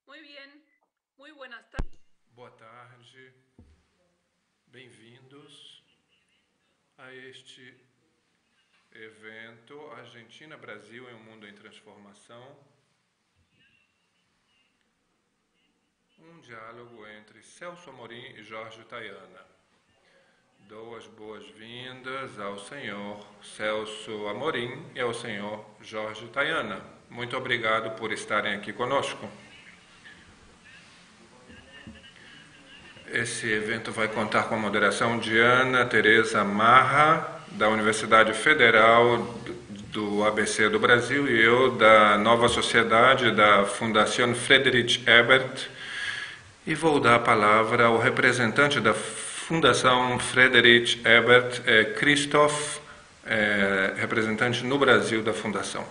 Muy bien, muy buenas tardes. Boa tarde, bem-vindos a este evento Argentina-Brasil em um Mundo em Transformação, um diálogo entre Celso Amorim e Jorge Tayana. Dou as boas-vindas ao senhor Celso Amorim e ao senhor Jorge Tayana. Muito obrigado por estarem aqui conosco. Esse evento vai contar com a moderação de Ana Teresa Marra, da Universidade Federal do ABC do Brasil, e eu, da Nova Sociedade, da Fundação Friedrich Ebert, e vou dar a palavra ao representante da Fundação Friedrich Ebert, Christoph, representante no Brasil da Fundação.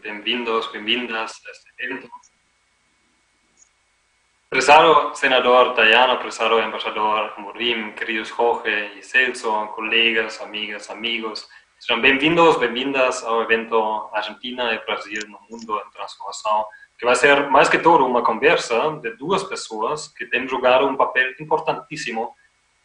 Bem-vindos, bem-vindas a este evento. Prezado senador Tayana, prezado embaixador Amorim, queridos Jorge e Celso, colegas, amigas, amigos, sejam bem-vindos, bem-vindas ao evento Argentina e Brasil no Mundo em Transformação, que vai ser mais que tudo uma conversa de duas pessoas que têm jogado um papel importantíssimo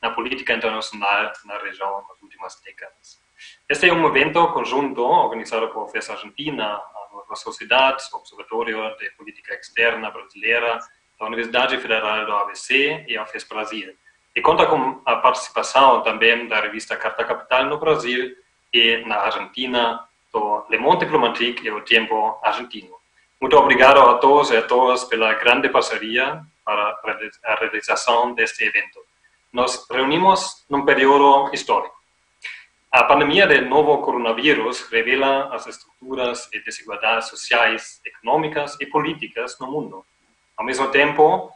na política internacional na região nas últimas décadas. Este é um evento conjunto organizado por FES Argentina, a Nova Sociedade, o Observatório de Política Externa Brasileira, da Universidade Federal do ABC e a FES Brasil. E conta com a participação também da revista Carta Capital no Brasil e na Argentina, do Le Monde Diplomatique e o Tempo Argentino. Muito obrigado a todos e a todas pela grande parceria para a realização deste evento. Nos reunimos num período histórico. A pandemia do novo coronavírus revela as estruturas e desigualdades sociais, econômicas e políticas no mundo. Ao mesmo tempo,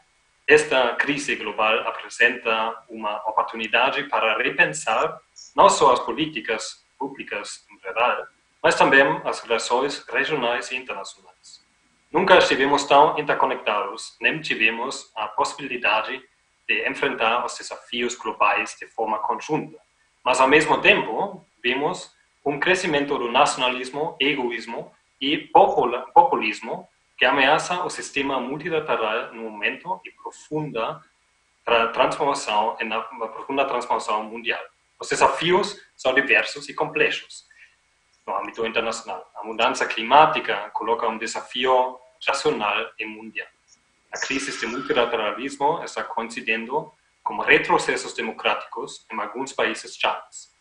esta crise global apresenta uma oportunidade para repensar não só as políticas públicas em geral, mas também as relações regionais e internacionais. Nunca estivemos tão interconectados, nem tivemos a possibilidade de enfrentar os desafios globais de forma conjunta. Mas, ao mesmo tempo, vimos um crescimento do nacionalismo, egoísmo e populismo que ameaça o sistema multilateral no momento de profunda transformação mundial. Os desafios são diversos e complexos no âmbito internacional. A mudança climática coloca um desafio nacional e mundial. A crise do multilateralismo está coincidendo com retrocessos democráticos em alguns países chaves.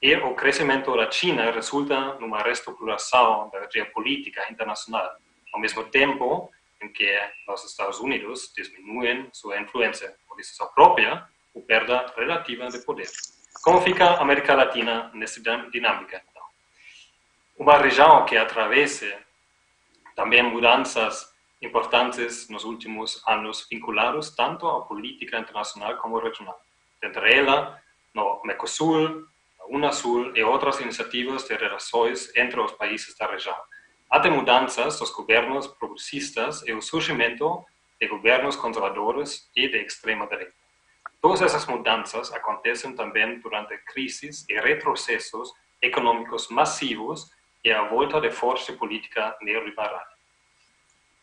E o crescimento da China resulta numa reestruturação da geopolítica internacional, ao mesmo tempo em que os Estados Unidos diminuem sua influência por decisão própria ou perda relativa de poder. Como fica a América Latina nessa dinâmica, então? Uma região que atravessa também mudanças importantes nos últimos anos vinculados tanto à política internacional como regional. Entre elas, no Mercosul, a Unasul e outras iniciativas de relações entre os países da região. Há mudanças dos governos progressistas e o surgimento de governos conservadores e de extrema-direita. Todas essas mudanças acontecem também durante crises e retrocessos econômicos massivos e a volta de força política neoliberal.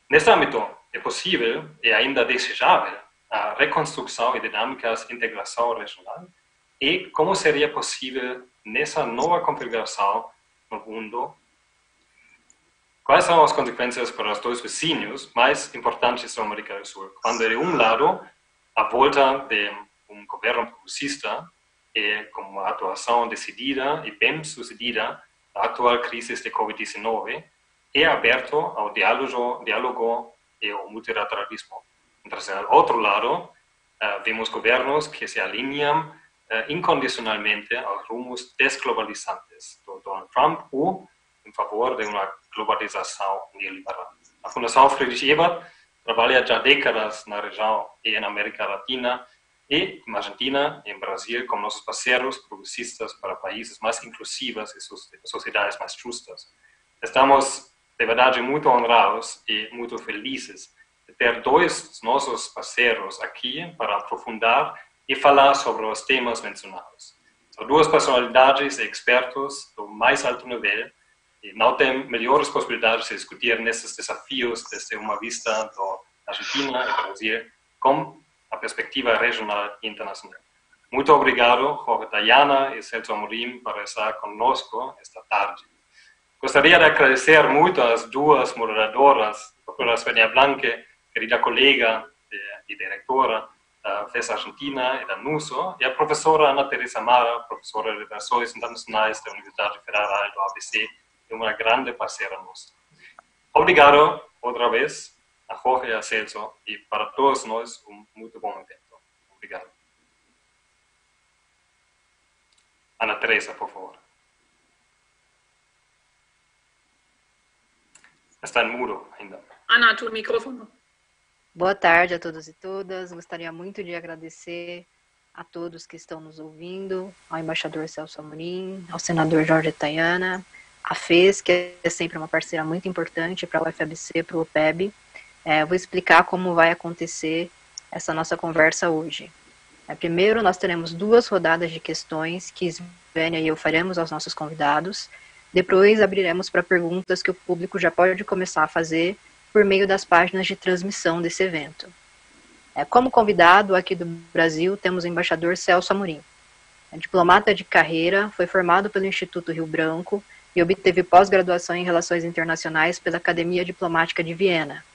Neste âmbito, é possível e ainda desejável a reconstrução e dinâmicas de integração regional e como seria possível nessa nova configuração no mundo. Quais são as consequências para os dois vizinhos mais importantes da América do Sul? Quando, de um lado, a volta de um governo progressista e com uma atuação decidida e bem-sucedida da atual crise de Covid-19 é aberto ao diálogo e ao multilateralismo. Então, ao outro lado, vemos governos que se alinham incondicionalmente aos rumos desglobalizantes do Donald Trump ou em favor de uma globalização neoliberal. A Fundação Friedrich Ebert trabalha já décadas na região e na América Latina e na Argentina e em Brasil com nossos parceiros progressistas para países mais inclusivos e sociedades mais justas. Estamos, de verdade, muito honrados e muito felizes de ter dois dos nossos parceiros aqui para aprofundar e falar sobre os temas mencionados. São duas personalidades e expertos do mais alto nível E não tem melhores possibilidades de discutir nesses desafios desde uma vista da Argentina e Brasil com a perspectiva regional e internacional. Muito obrigado, Jorge Tayana e Celso Amorim, por estar conosco esta tarde. Gostaria de agradecer muito às duas moderadoras, a doutora Svenja Blanke, querida colega e diretora da FES Argentina e da NUSO, e a professora Ana Teresa Mara, professora de Relações Internacionais da Universidade Federal do ABC, e uma grande parceira nossa. Obrigado, outra vez, a Jorge e a Celso, e para todos nós, muito bom evento. Obrigado. Ana Teresa, por favor. Está em mudo ainda. Ana, tu microfone. Boa tarde a todos e todas. Gostaria muito de agradecer a todos que estão nos ouvindo, ao embaixador Celso Amorim, ao senador Jorge Tayana, a FES, que é sempre uma parceira muito importante para o UFABC, para o OPEB. Vou explicar como vai acontecer essa nossa conversa hoje. Primeiro, nós teremos 2 rodadas de questões que Svenja e eu faremos aos nossos convidados. Depois, abriremos para perguntas que o público já pode começar a fazer por meio das páginas de transmissão desse evento. Como convidado aqui do Brasil, temos o embaixador Celso Amorim. Diplomata de carreira, foi formado pelo Instituto Rio Branco e obteve pós-graduação em Relações Internacionais pela Academia Diplomática de Viena.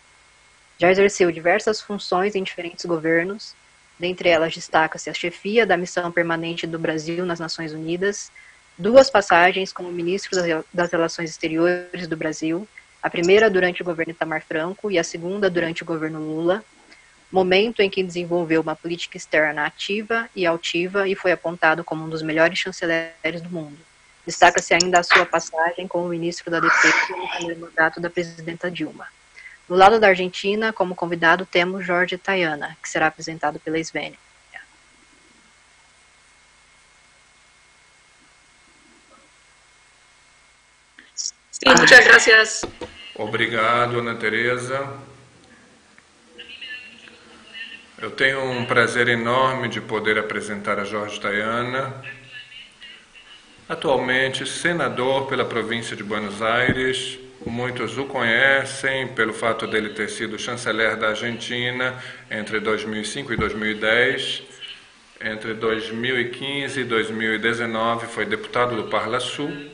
Já exerceu diversas funções em diferentes governos, dentre elas destaca-se a chefia da Missão Permanente do Brasil nas Nações Unidas, 2 passagens como ministro das Relações Exteriores do Brasil, a primeira durante o governo Itamar Franco e a segunda durante o governo Lula, momento em que desenvolveu uma política externa ativa e altiva e foi apontado como um dos melhores chanceleres do mundo. Destaca-se ainda a sua passagem como ministro da Defesa no primeiro mandato da presidenta Dilma. Do lado da Argentina, como convidado, temos Jorge Tayana, que será apresentado pela Svenja. Sí, muchas gracias. Obrigado, Ana Teresa. Eu tenho um prazer enorme de poder apresentar a Jorge Tayana, atualmente senador pela província de Buenos Aires. Muitos o conhecem pelo fato dele ter sido chanceler da Argentina entre 2005 e 2010. Entre 2015 e 2019 foi deputado do Parlasul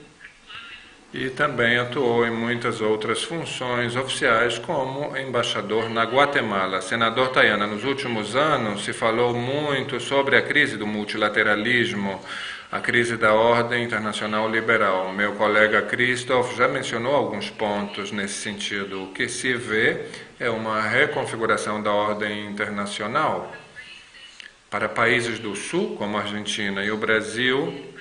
e também atuou em muitas outras funções oficiais como embaixador na Guatemala. Senador Tayana, nos últimos anos se falou muito sobre a crise do multilateralismo, a crise da ordem internacional liberal. Meu colega Christoph já mencionou alguns pontos nesse sentido. O que se vê é uma reconfiguração da ordem internacional. Para países do Sul, como a Argentina e o Brasil,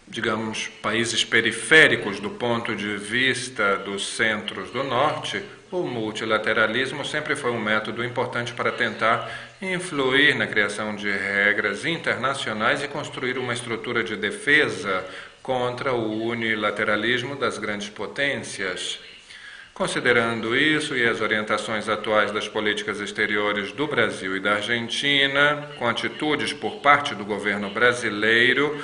digamos, países periféricos do ponto de vista dos centros do Norte, o multilateralismo sempre foi um método importante para tentar influir na criação de regras internacionais e construir uma estrutura de defesa contra o unilateralismo das grandes potências. Considerando isso e as orientações atuais das políticas exteriores do Brasil e da Argentina, com atitudes por parte do governo brasileiro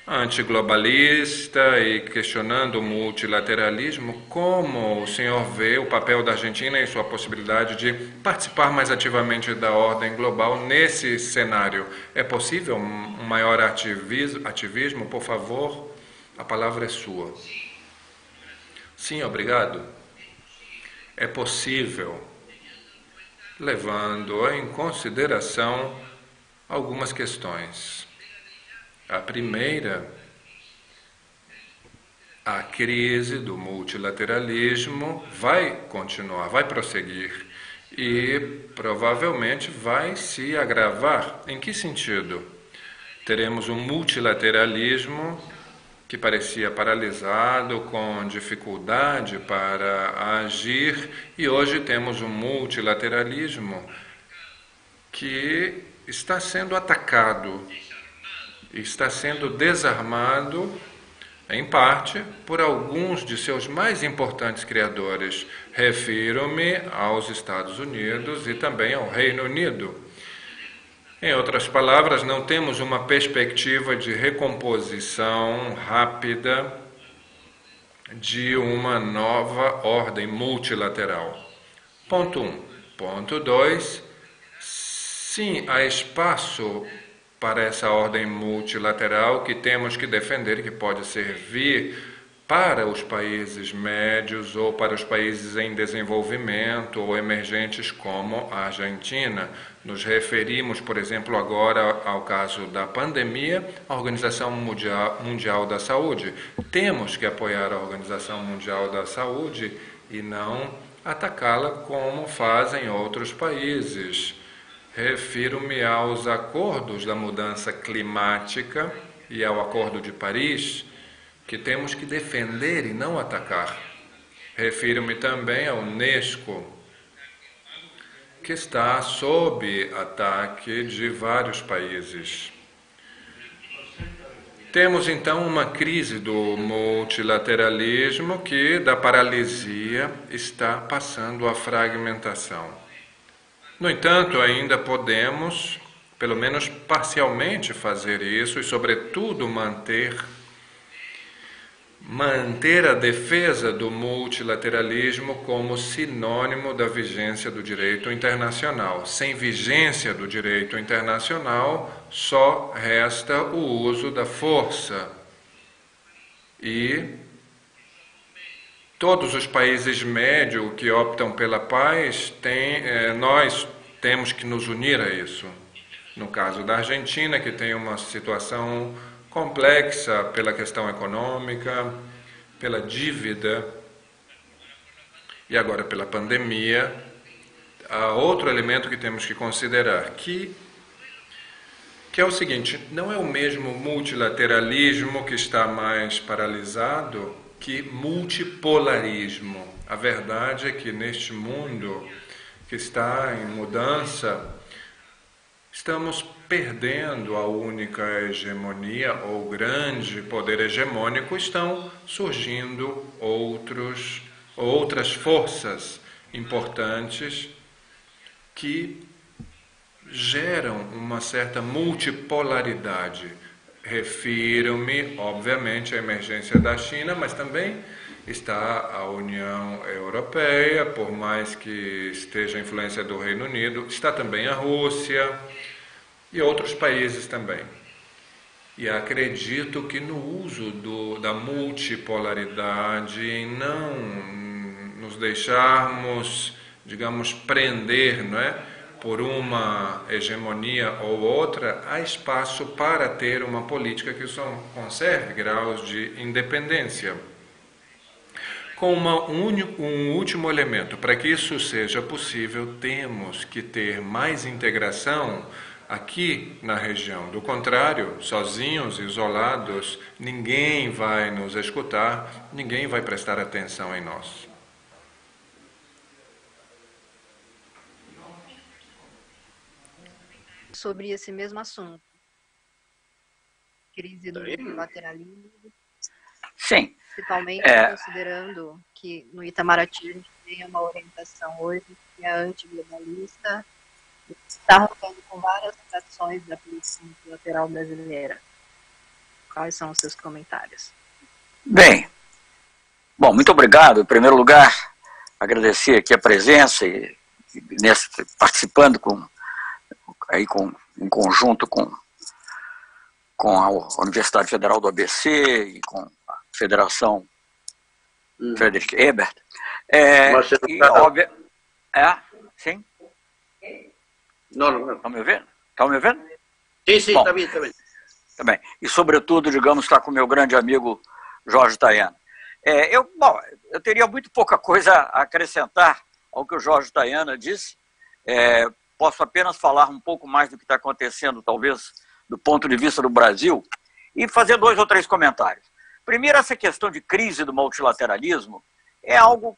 antiglobalista e questionando o multilateralismo, como o senhor vê o papel da Argentina e sua possibilidade de participar mais ativamente da ordem global nesse cenário? É possível um maior ativismo? Por favor, a palavra é sua. Sim, obrigado. É possível, levando em consideração algumas questões. A primeira, a crise do multilateralismo vai continuar, vai prosseguir e provavelmente vai se agravar. Em que sentido? Teremos um multilateralismo que parecia paralisado, com dificuldade para agir, e hoje temos um multilateralismo que está sendo atacado, está sendo desarmado, em parte, por alguns de seus mais importantes criadores. Refiro-me aos Estados Unidos e também ao Reino Unido. Em outras palavras, não temos uma perspectiva de recomposição rápida de uma nova ordem multilateral. Ponto 1. Ponto 2. Sim, há espaço para essa ordem multilateral que temos que defender e que pode servir para os países médios ou para os países em desenvolvimento ou emergentes como a Argentina. Nos referimos, por exemplo, agora ao caso da pandemia, a Organização Mundial da Saúde. Temos que apoiar a Organização Mundial da Saúde e não atacá-la como fazem outros países. Refiro-me aos acordos da mudança climática e ao Acordo de Paris, que temos que defender e não atacar. Refiro-me também à Unesco, que está sob ataque de vários países. Temos então uma crise do multilateralismo que, da paralisia, está passando à fragmentação. No entanto, ainda podemos, pelo menos parcialmente, fazer isso e, sobretudo, manter a defesa do multilateralismo como sinônimo da vigência do direito internacional. Sem vigência do direito internacional, só resta o uso da força. E todos os países médios que optam pela paz, nós temos que nos unir a isso. No caso da Argentina, que tem uma situação complexa pela questão econômica, pela dívida e agora pela pandemia, há outro elemento que temos que considerar, que é o seguinte: não é o mesmo multilateralismo que está mais paralisado que multipolarismo. A verdade é que neste mundo que está em mudança, estamos perdendo a única hegemonia ou grande poder hegemônico, estão surgindo outras forças importantes que geram uma certa multipolaridade. Refiro-me, obviamente, à emergência da China, mas também está a União Europeia, por mais que esteja a influência do Reino Unido, está também a Rússia e outros países também. E acredito que no uso da multipolaridade, em não nos deixarmos, digamos, prender, não é, por uma hegemonia ou outra, há espaço para ter uma política que conserve graus de independência. Com um último elemento, para que isso seja possível, temos que ter mais integração aqui na região. Do contrário, sozinhos, isolados, ninguém vai nos escutar, ninguém vai prestar atenção em nós. Sobre esse mesmo assunto, crise do multilateralismo. Sim. Principalmente considerando que no Itamaraty a gente tem uma orientação hoje que é antiglobalista e está rompendo com várias tradições da política multilateral brasileira. Quais são os seus comentários? Bem, bom, muito obrigado. Em primeiro lugar, agradecer aqui a presença e participando em conjunto com a Universidade Federal do ABC e com a Federação Friedrich Ebert. Sim? Não. Estão me ouvindo? Estão me ouvindo? Sim, está bem. Tá bem. E, sobretudo, digamos, está com o meu grande amigo Jorge Tayana. Eu teria muito pouca coisa a acrescentar ao que o Jorge Tayana disse. Posso apenas falar um pouco mais do que está acontecendo, talvez, do ponto de vista do Brasil, e fazer 2 ou 3 comentários. Primeiro, essa questão de crise do multilateralismo é algo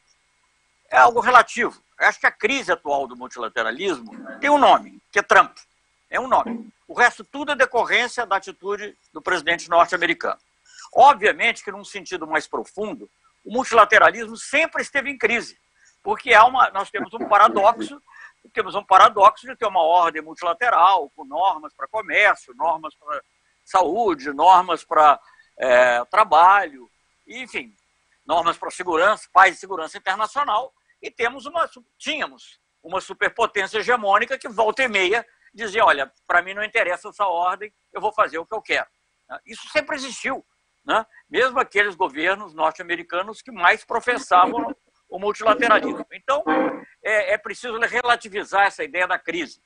relativo. Eu acho que a crise atual do multilateralismo tem um nome, que é Trump. É um nome. O resto tudo é decorrência da atitude do presidente norte-americano. Obviamente que, num sentido mais profundo, o multilateralismo sempre esteve em crise, porque nós temos um paradoxo de ter uma ordem multilateral, com normas para comércio, normas para saúde, normas para trabalho, enfim. normas para segurança, paz e segurança internacional, e tínhamos uma superpotência hegemônica que volta e meia dizia, olha, para mim não interessa essa ordem, eu vou fazer o que eu quero. Isso sempre existiu, né? Mesmo aqueles governos norte-americanos que mais professavam o multilateralismo. Então, é preciso relativizar essa ideia da crise.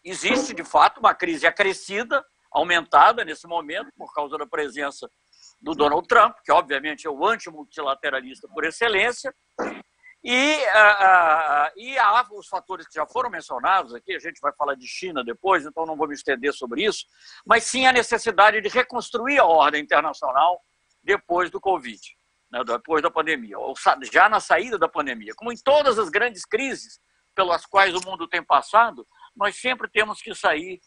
Existe, de fato, uma crise acrescida, aumentada nesse momento, por causa da presença do Donald Trump, que obviamente é o antimultilateralista por excelência, e há os fatores que já foram mencionados aqui, a gente vai falar de China depois, então não vou me estender sobre isso, mas sim a necessidade de reconstruir a ordem internacional depois do Covid, né, depois da pandemia, ou já na saída da pandemia. Como em todas as grandes crises pelas quais o mundo tem passado, nós sempre temos que sair,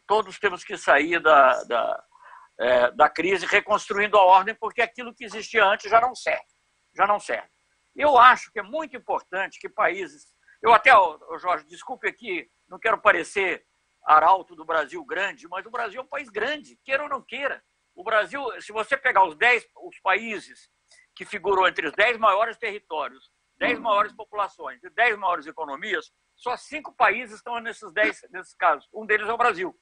todos temos que sair da crise reconstruindo a ordem, porque aquilo que existia antes já não serve. Eu acho que é muito importante que países... Jorge, desculpe aqui, não quero parecer arauto do Brasil grande, mas o Brasil é um país grande, queira ou não queira. O Brasil, se você pegar os países que figuram entre os 10 maiores territórios, 10 maiores populações e 10 maiores economias, só 5 países estão nesses casos. Um deles é o Brasil,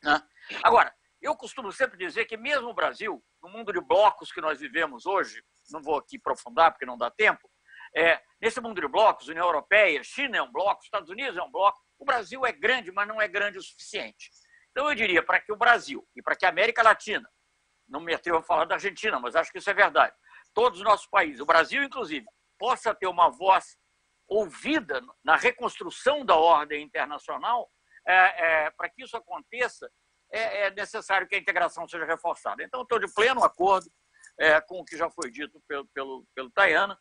né? Agora, eu costumo sempre dizer que mesmo o Brasil, no mundo de blocos que nós vivemos hoje, não vou aqui aprofundar porque não dá tempo, nesse mundo de blocos, União Europeia, China é um bloco, Estados Unidos é um bloco, o Brasil é grande, mas não é grande o suficiente. Então eu diria, para que o Brasil e para que a América Latina, não me atrevo a falar da Argentina, mas acho que isso é verdade, todos os nossos países, o Brasil inclusive, possa ter uma voz ouvida na reconstrução da ordem internacional, para que isso aconteça, é necessário que a integração seja reforçada. Então, estou de pleno acordo com o que já foi dito pelo Tayana.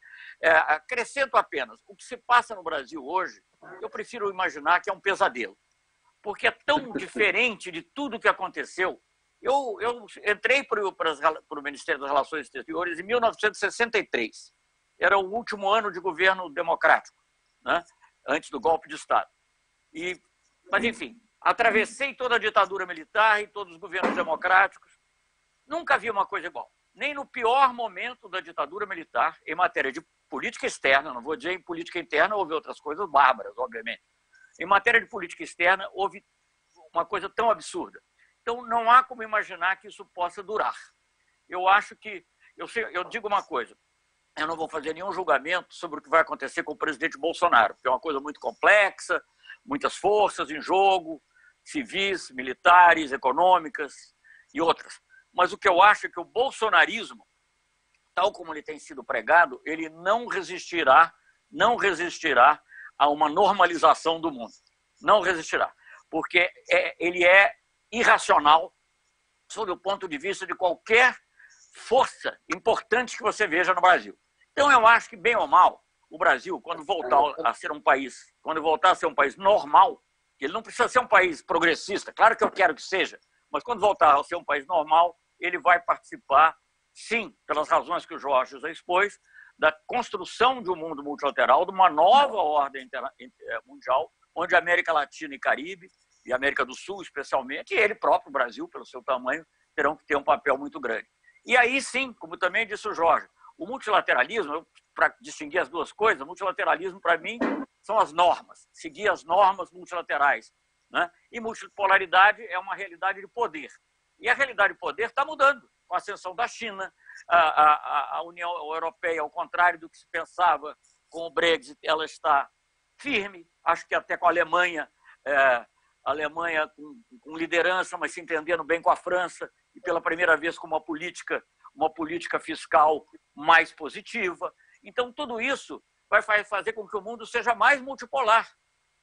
Acrescento apenas, o que se passa no Brasil hoje, eu prefiro imaginar que é um pesadelo, porque é tão diferente de tudo que aconteceu. Eu entrei para o Ministério das Relações Exteriores em 1963. Era o último ano de governo democrático, né? Antes do golpe de Estado. Mas, enfim, atravessei toda a ditadura militar e todos os governos democráticos. Nunca vi uma coisa igual. Nem no pior momento da ditadura militar, em matéria de política externa, não vou dizer em política interna, houve outras coisas bárbaras, obviamente. Em matéria de política externa, houve uma coisa tão absurda. Então, não há como imaginar que isso possa durar. Eu acho que... Eu digo uma coisa. Eu não vou fazer nenhum julgamento sobre o que vai acontecer com o presidente Bolsonaro, porque é uma coisa muito complexa, muitas forças em jogo, civis, militares, econômicas e outras. Mas o que eu acho é que o bolsonarismo, tal como ele tem sido pregado, ele não resistirá a uma normalização do mundo. Não resistirá, porque ele é irracional sob o ponto de vista de qualquer força importante que você veja no Brasil. Então, eu acho que, bem ou mal, o Brasil, quando voltar a ser um país normal, ele não precisa ser um país progressista, claro que eu quero que seja, mas quando voltar a ser um país normal, ele vai participar, sim, pelas razões que o Jorge já expôs, da construção de um mundo multilateral, de uma nova ordem mundial, onde a América Latina e Caribe, e a América do Sul especialmente, e ele próprio, o Brasil, pelo seu tamanho, terão que ter um papel muito grande. E aí sim, como também disse o Jorge, o multilateralismo, para distinguir as duas coisas, o multilateralismo, para mim, são as normas, seguir as normas multilaterais, né? E multipolaridade é uma realidade de poder. E a realidade de poder está mudando, com a ascensão da China, a União Europeia, ao contrário do que se pensava com o Brexit, ela está firme, acho que até com a Alemanha com liderança, mas se entendendo bem com a França, e pela primeira vez com uma política fiscal mais positiva. Então, tudo isso vai fazer com que o mundo seja mais multipolar.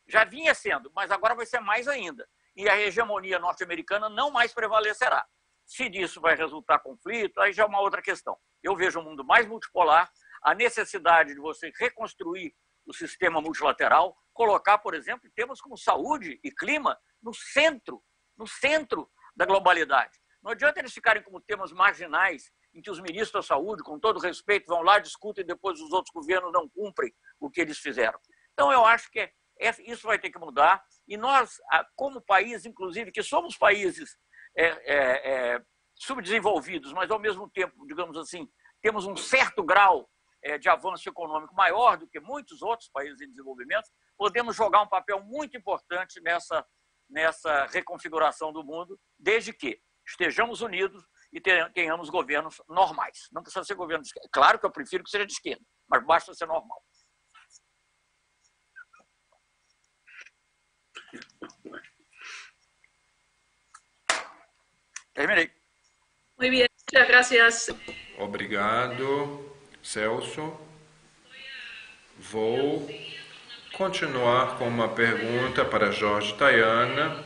Já vinha sendo, mas agora vai ser mais ainda. E a hegemonia norte-americana não mais prevalecerá. Se disso vai resultar conflito, aí já é uma outra questão. Eu vejo um mundo mais multipolar, a necessidade de você reconstruir o sistema multilateral, colocar, por exemplo, temas como saúde e clima no centro da globalidade. Não adianta eles ficarem como temas marginais, em que os ministros da saúde, com todo respeito, vão lá, discutem e depois os outros governos não cumprem o que eles fizeram. Então, eu acho que isso vai ter que mudar. E nós, como país, inclusive, que somos países subdesenvolvidos, mas ao mesmo tempo, digamos assim, temos um certo grau de avanço econômico maior do que muitos outros países em desenvolvimento, podemos jogar um papel muito importante nessa reconfiguração do mundo, desde que estejamos unidos e tenhamos governos normais. Não precisa ser governo de esquerda. Claro que eu prefiro que seja de esquerda, mas basta ser normal. Terminei. Muy bien, muchas gracias. Obrigado, Celso. Vou continuar com uma pergunta para Jorge Tayana,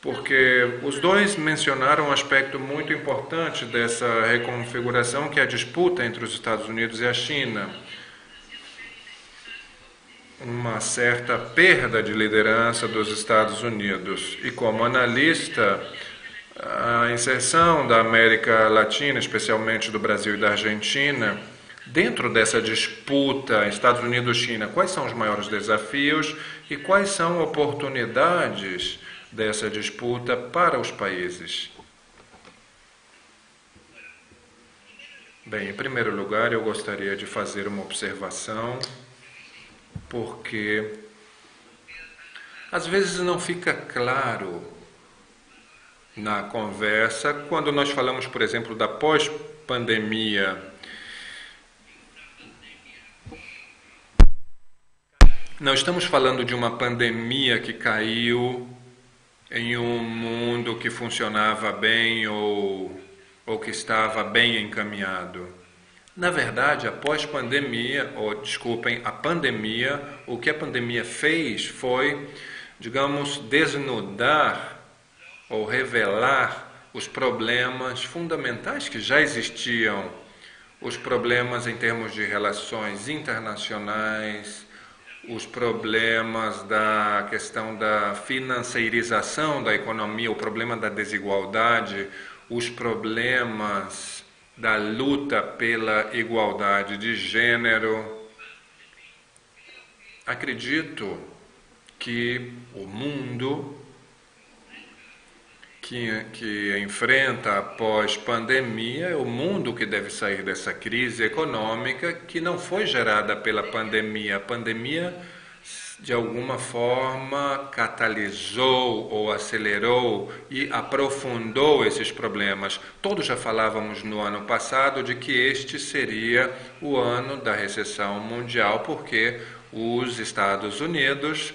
porque os dois mencionaram um aspecto muito importante dessa reconfiguração, que é a disputa entre os Estados Unidos e a China. Uma certa perda de liderança dos Estados Unidos. E como analista, a inserção da América Latina, especialmente do Brasil e da Argentina, dentro dessa disputa Estados Unidos-China, quais são os maiores desafios e quais são oportunidades dessa disputa para os países? Bem, em primeiro lugar, eu gostaria de fazer uma observação, porque às vezes não fica claro na conversa quando nós falamos, por exemplo, da pós-pandemia. Não estamos falando de uma pandemia que caiu em um mundo que funcionava bem ou que estava bem encaminhado. Na verdade, após pandemia, a pandemia, o que a pandemia fez foi, digamos, desnudar ou revelar os problemas fundamentais que já existiam, os problemas em termos de relações internacionais, os problemas da questão da financeirização da economia, o problema da desigualdade, os problemas da luta pela igualdade de gênero. Acredito que o mundo que enfrenta a pós-pandemia é o mundo que deve sair dessa crise econômica que não foi gerada pela pandemia. A pandemia, de alguma forma, catalisou ou acelerou e aprofundou esses problemas. Todos já falávamos no ano passado de que este seria o ano da recessão mundial, porque os Estados Unidos,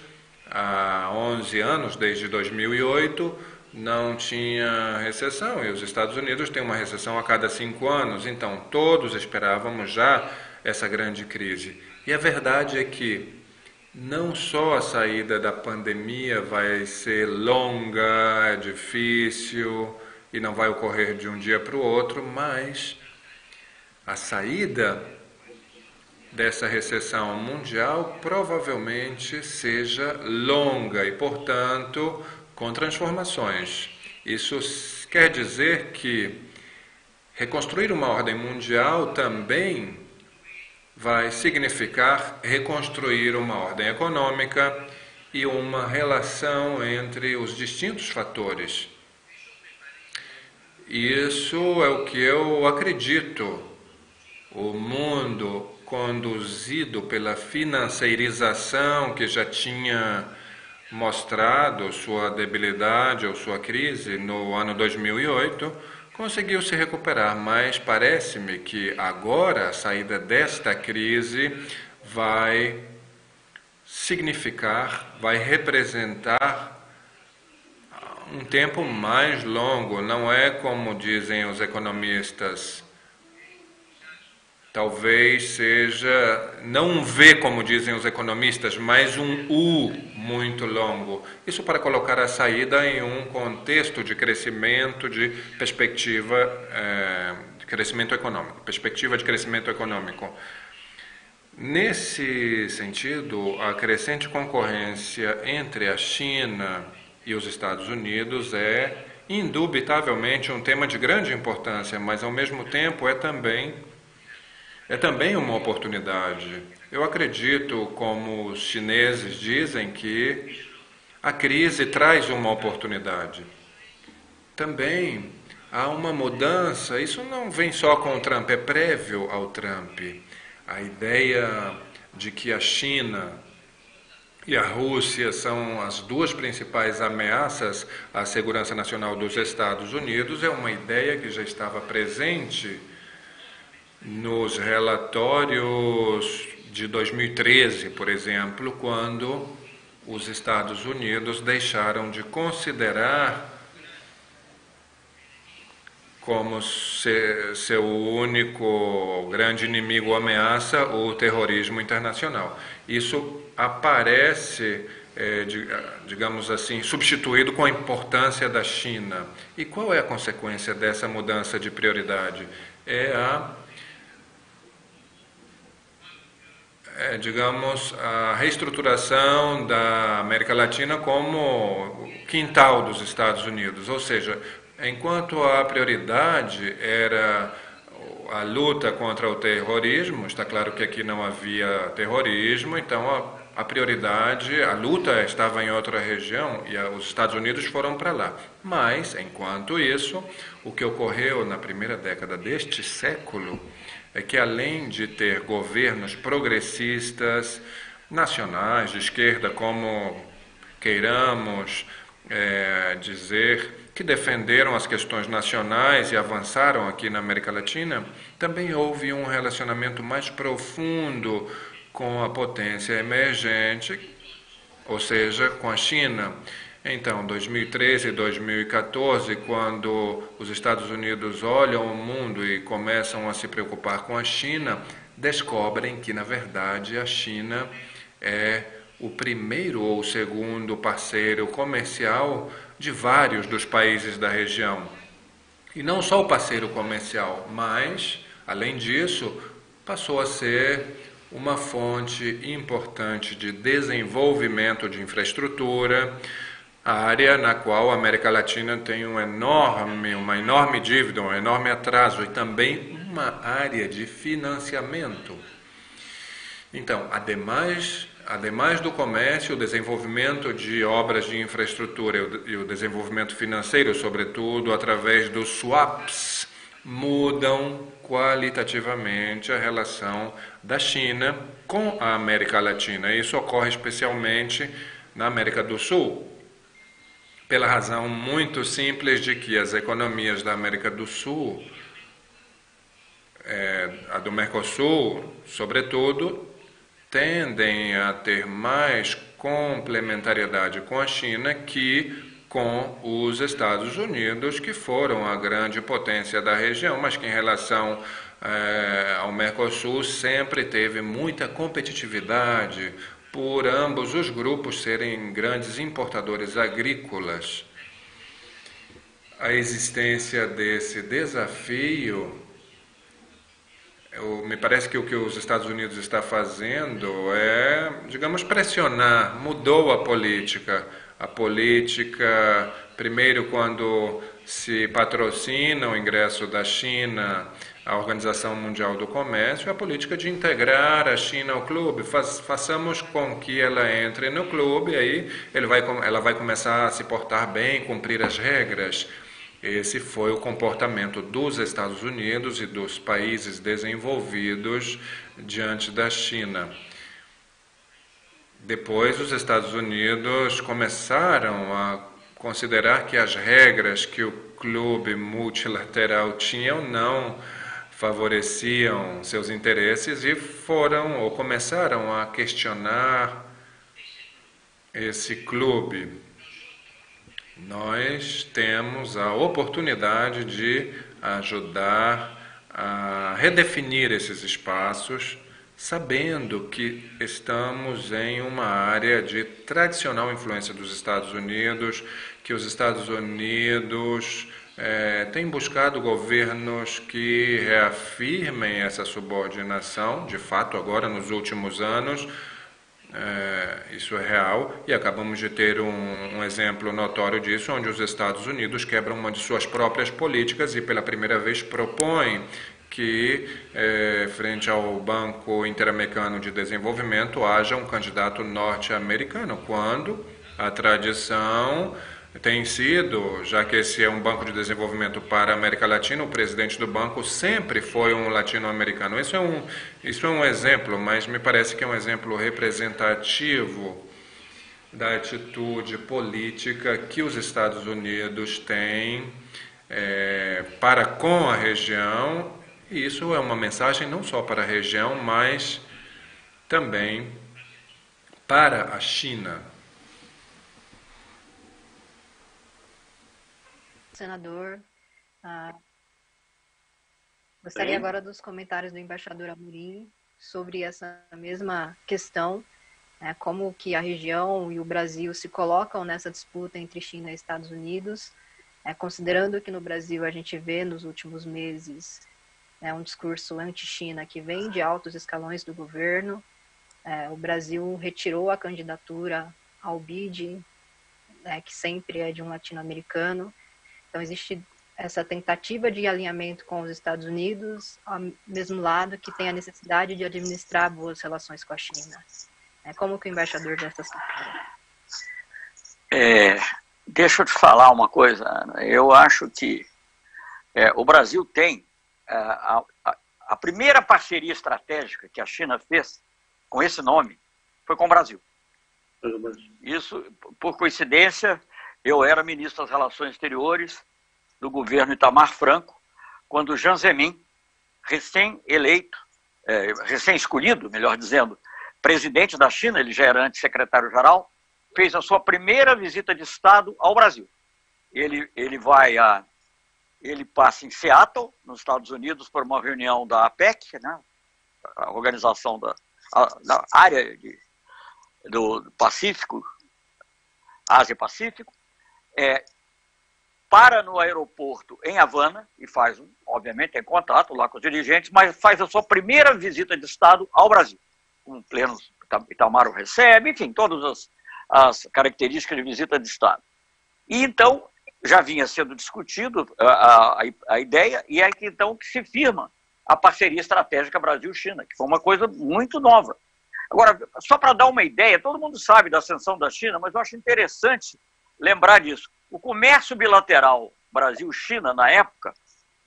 há 11 anos, desde 2008, não tinha recessão, e os Estados Unidos têm uma recessão a cada 5 anos, então todos esperávamos já essa grande crise. E a verdade é que não só a saída da pandemia vai ser longa, difícil e não vai ocorrer de um dia para o outro, mas a saída dessa recessão mundial provavelmente seja longa e, portanto, com transformações. Isso quer dizer que reconstruir uma ordem mundial também vai significar reconstruir uma ordem econômica e uma relação entre os distintos fatores. Isso é o que eu acredito. O mundo conduzido pela financeirização, que já tinha mostrado sua debilidade ou sua crise no ano 2008, conseguiu se recuperar, mas parece-me que agora a saída desta crise vai significar, vai representar um tempo mais longo. Não é como dizem os economistas, talvez seja, não um V como dizem os economistas, mas um U muito longo. Isso para colocar a saída em um contexto de crescimento, de perspectiva de crescimento econômico, perspectiva de crescimento econômico. Nesse sentido, a crescente concorrência entre a China e os Estados Unidos é indubitavelmente um tema de grande importância, mas ao mesmo tempo é também uma oportunidade. Eu acredito, como os chineses dizem, que a crise traz uma oportunidade. também há uma mudança, isso não vem só com o Trump, é prévio ao Trump. A ideia de que a China e a Rússia são as duas principais ameaças à segurança nacional dos Estados Unidos é uma ideia que já estava presente nos relatórios de 2013, por exemplo, quando os Estados Unidos deixaram de considerar como seu único grande inimigo ou ameaça o terrorismo internacional. Isso aparece, digamos assim, substituído com a importância da China. E qual é a consequência dessa mudança de prioridade? Digamos, a reestruturação da América Latina como quintal dos Estados Unidos, ou seja, enquanto a prioridade era a luta contra o terrorismo, está claro que aqui não havia terrorismo, então a prioridade, a luta estava em outra região e os Estados Unidos foram para lá. Mas, enquanto isso, o que ocorreu na primeira década deste século é que, além de ter governos progressistas, nacionais, de esquerda, como queiramos dizer, que defenderam as questões nacionais e avançaram aqui na América Latina, também houve um relacionamento mais profundo com a potência emergente, ou seja, com a China. Então, 2013 e 2014, quando os Estados Unidos olham o mundo e começam a se preocupar com a China, descobrem que, na verdade, a China é o primeiro ou segundo parceiro comercial de vários dos países da região. E não só o parceiro comercial, mas, além disso, passou a ser uma fonte importante de desenvolvimento de infraestrutura, área na qual a América Latina tem uma enorme dívida, um enorme atraso e também uma área de financiamento. Então, ademais do comércio, o desenvolvimento de obras de infraestrutura e o desenvolvimento financeiro, sobretudo através dos swaps, mudam qualitativamente a relação da China com a América Latina. Isso ocorre especialmente na América do Sul, pela razão muito simples de que as economias da América do Sul, a do Mercosul, sobretudo, tendem a ter mais complementariedade com a China que com os Estados Unidos, que foram a grande potência da região, mas que em relação ao Mercosul sempre teve muita competitividade, por ambos os grupos serem grandes importadores agrícolas. A existência desse desafio, me parece que o que os Estados Unidos está fazendo é, digamos, pressionar, mudou a política. A política, primeiro, quando se patrocina o ingresso da China à Organização Mundial do Comércio, a política de integrar a China ao clube. Façamos com que ela entre no clube, aí ela vai começar a se portar bem, cumprir as regras. Esse foi o comportamento dos Estados Unidos e dos países desenvolvidos diante da China. Depois, os Estados Unidos começaram a considerar que as regras que o clube multilateral tinha não favoreciam seus interesses e começaram a questionar esse clube. Nós temos a oportunidade de ajudar a redefinir esses espaços, sabendo que estamos em uma área de tradicional influência dos Estados Unidos, que os Estados Unidos têm buscado governos que reafirmem essa subordinação, de fato, agora nos últimos anos. Isso é real, e acabamos de ter um exemplo notório disso, onde os Estados Unidos quebram uma de suas próprias políticas e pela primeira vez propõem que, frente ao Banco Interamericano de Desenvolvimento, haja um candidato norte-americano, quando a tradição tem sido, já que esse é um banco de desenvolvimento para a América Latina, o presidente do banco sempre foi um latino-americano. Isso é um exemplo, mas me parece que é um exemplo representativo da atitude política que os Estados Unidos têm para com a região, e isso é uma mensagem não só para a região, mas também para a China. Senador, gostaria agora dos comentários do embaixador Amorim sobre essa mesma questão, como que a região e o Brasil se colocam nessa disputa entre China e Estados Unidos, considerando que no Brasil a gente vê nos últimos meses um discurso anti-China que vem de altos escalões do governo. O Brasil retirou a candidatura ao BID, que sempre é de um latino-americano. Então, existe essa tentativa de alinhamento com os Estados Unidos, ao mesmo lado que tem a necessidade de administrar boas relações com a China. Como que o embaixador vê essa situação? Deixa eu te falar uma coisa, Ana. Eu acho que o Brasil tem a primeira parceria estratégica que a China fez com esse nome foi com o Brasil. Isso, por coincidência, eu era ministro das Relações Exteriores do governo Itamar Franco, quando Jiang Zemin, recém-eleito, recém-escolhido, melhor dizendo, presidente da China, ele já era antes secretário-geral, fez a sua primeira visita de Estado ao Brasil. Ele passa em Seattle, nos Estados Unidos, por uma reunião da APEC, né, a organização da área do Pacífico, Ásia-Pacífico, para no aeroporto em Havana e faz, obviamente, tem contato lá com os dirigentes, mas faz a sua primeira visita de Estado ao Brasil. Com plenos, Itamar o recebe, enfim, todas as características de visita de Estado. E então, já vinha sendo discutido a ideia, e é que então que se firma a parceria estratégica Brasil-China, que foi uma coisa muito nova. Agora, só para dar uma ideia, todo mundo sabe da ascensão da China, mas eu acho interessante lembrar disso. O comércio bilateral Brasil-China, na época,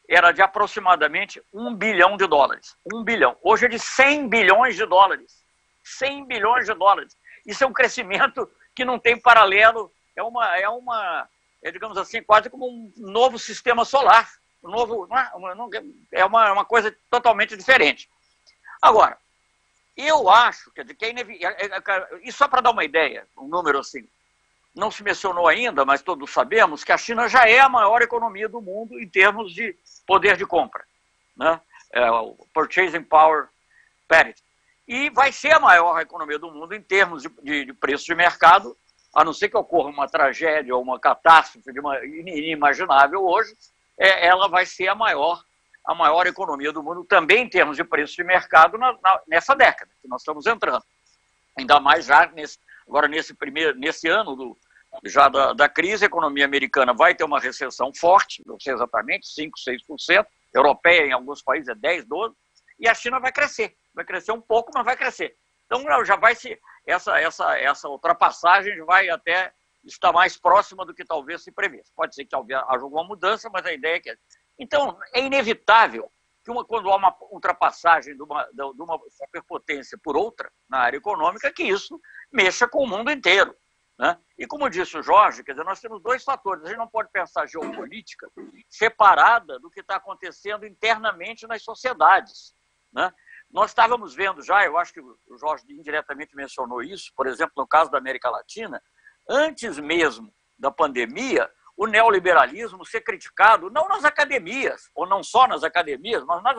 era de aproximadamente $1 bilhão. 1 bilhão. Hoje é de 100 bilhões de dólares. 100 bilhões de dólares. Isso é um crescimento que não tem paralelo. Digamos assim, quase como um novo sistema solar. É uma coisa totalmente diferente. Agora, eu acho, quer dizer, e só para dar uma ideia, um número assim, não se mencionou ainda, mas todos sabemos que a China já é a maior economia do mundo em termos de poder de compra, né? O Purchasing Power Parity. E vai ser a maior economia do mundo em termos de preço de mercado, a não ser que ocorra uma tragédia ou uma catástrofe inimaginável hoje, ela vai ser a maior economia do mundo também em termos de preço de mercado nessa década que nós estamos entrando. Ainda mais já agora nesse ano da crise, a economia americana vai ter uma recessão forte, não sei exatamente, 5%, 6%, europeia em alguns países é 10%, 12%, e a China vai crescer um pouco, mas vai crescer. Então já vai se essa ultrapassagem vai até estar mais próxima do que talvez se prevesse. Pode ser que talvez haja alguma mudança, mas a ideia é que... Então, é inevitável que quando há uma ultrapassagem de uma superpotência por outra na área econômica, que isso mexa com o mundo inteiro, né? E como disse o Jorge, quer dizer, nós temos dois fatores. A gente não pode pensar geopolítica separada do que está acontecendo internamente nas sociedades, né? Nós estávamos vendo já, eu acho que o Jorge indiretamente mencionou isso, por exemplo, no caso da América Latina, antes mesmo da pandemia, o neoliberalismo ser criticado não nas academias, ou não só nas academias, mas nas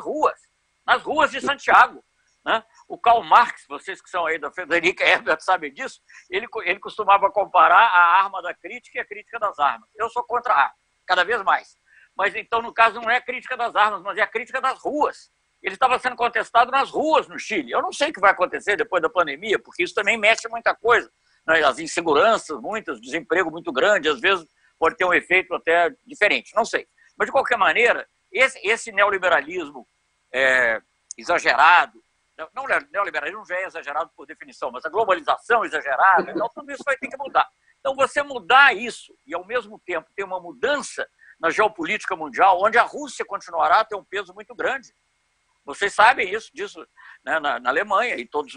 ruas de Santiago, né? O Karl Marx, vocês que são aí da Frederica Ebert sabem disso, ele costumava comparar a arma da crítica e a crítica das armas. Eu sou contra a arma, cada vez mais. Mas então, no caso, não é a crítica das armas, mas é a crítica das ruas. Ele estava sendo contestado nas ruas no Chile. Eu não sei o que vai acontecer depois da pandemia, porque isso também mexe muita coisa, né? As inseguranças, muitas, desemprego muito grande, às vezes pode ter um efeito até diferente, não sei. Mas, de qualquer maneira, esse neoliberalismo exagerado, neoliberalismo já é exagerado por definição, mas a globalização exagerada, então tudo isso vai ter que mudar. Então, você mudar isso e, ao mesmo tempo, ter uma mudança na geopolítica mundial, onde a Rússia continuará a ter um peso muito grande. Vocês sabem disso, né, na Alemanha, e todos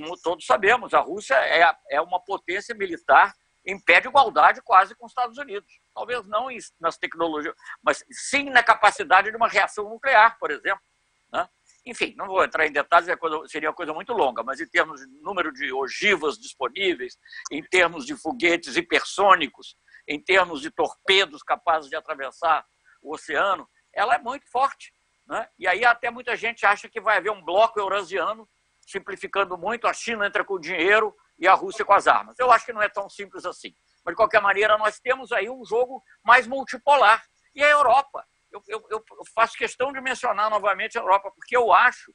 sabemos, a Rússia é uma potência militar em pé de igualdade quase com os Estados Unidos. Talvez não nas tecnologias, mas sim na capacidade de uma reação nuclear, por exemplo. Né? Enfim, não vou entrar em detalhes, seria uma coisa muito longa, mas em termos de número de ogivas disponíveis, em termos de foguetes hipersônicos, em termos de torpedos capazes de atravessar o oceano, ela é muito forte. Né? E aí até muita gente acha que vai haver um bloco eurasiano, simplificando muito, a China entra com o dinheiro e a Rússia com as armas. Eu acho que não é tão simples assim. Mas, de qualquer maneira, nós temos aí um jogo mais multipolar. E a Europa, eu faço questão de mencionar novamente a Europa, porque eu acho,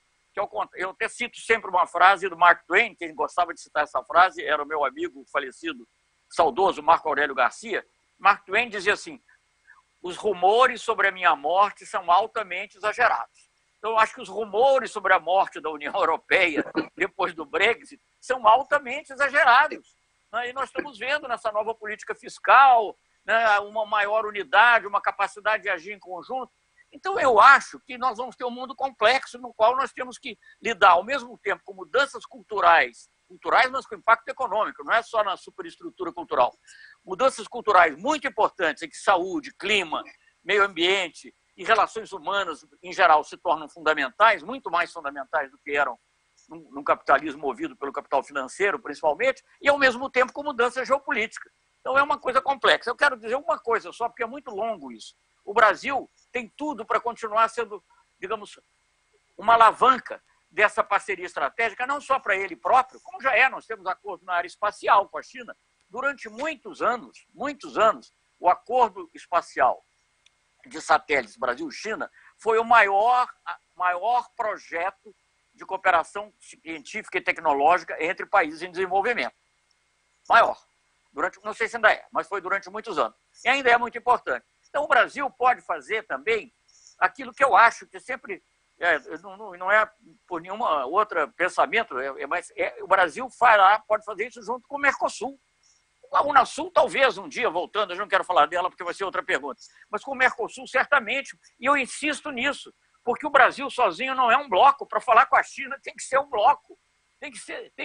eu até cito sempre uma frase do Mark Twain, quem gostava de citar essa frase era o meu amigo falecido, saudoso Marco Aurélio Garcia. Mark Twain dizia assim: os rumores sobre a minha morte são altamente exagerados. Então, eu acho que os rumores sobre a morte da União Europeia, depois do Brexit, são altamente exagerados. E nós estamos vendo nessa nova política fiscal, né, uma maior unidade, uma capacidade de agir em conjunto. Então, eu acho que nós vamos ter um mundo complexo no qual nós temos que lidar, ao mesmo tempo, com mudanças culturais, mas com impacto econômico, não é só na superestrutura cultural. Mudanças culturais muito importantes em que saúde, clima, meio ambiente e relações humanas, em geral, se tornam fundamentais, muito mais fundamentais do que eram num capitalismo movido pelo capital financeiro, principalmente, e, ao mesmo tempo, com mudança geopolítica. Então, é uma coisa complexa. Eu quero dizer uma coisa só, porque é muito longo isso. O Brasil tem tudo para continuar sendo, digamos, uma alavanca dessa parceria estratégica, não só para ele próprio, como já é. Nós temos acordo na área espacial com a China. Durante muitos anos, o acordo espacial de satélites Brasil-China foi o maior projeto de cooperação científica e tecnológica entre países em desenvolvimento. Maior. Não sei se ainda é, mas foi durante muitos anos. E ainda é muito importante. Então, o Brasil pode fazer também aquilo que eu acho que sempre... não é por nenhum outro pensamento, mas o Brasil pode fazer isso junto com o Mercosul. A Unasul, talvez um dia, voltando, eu não quero falar dela porque vai ser outra pergunta, mas com o Mercosul, certamente, e eu insisto nisso, porque o Brasil sozinho não é um bloco. Para falar com a China tem que ser um bloco, tem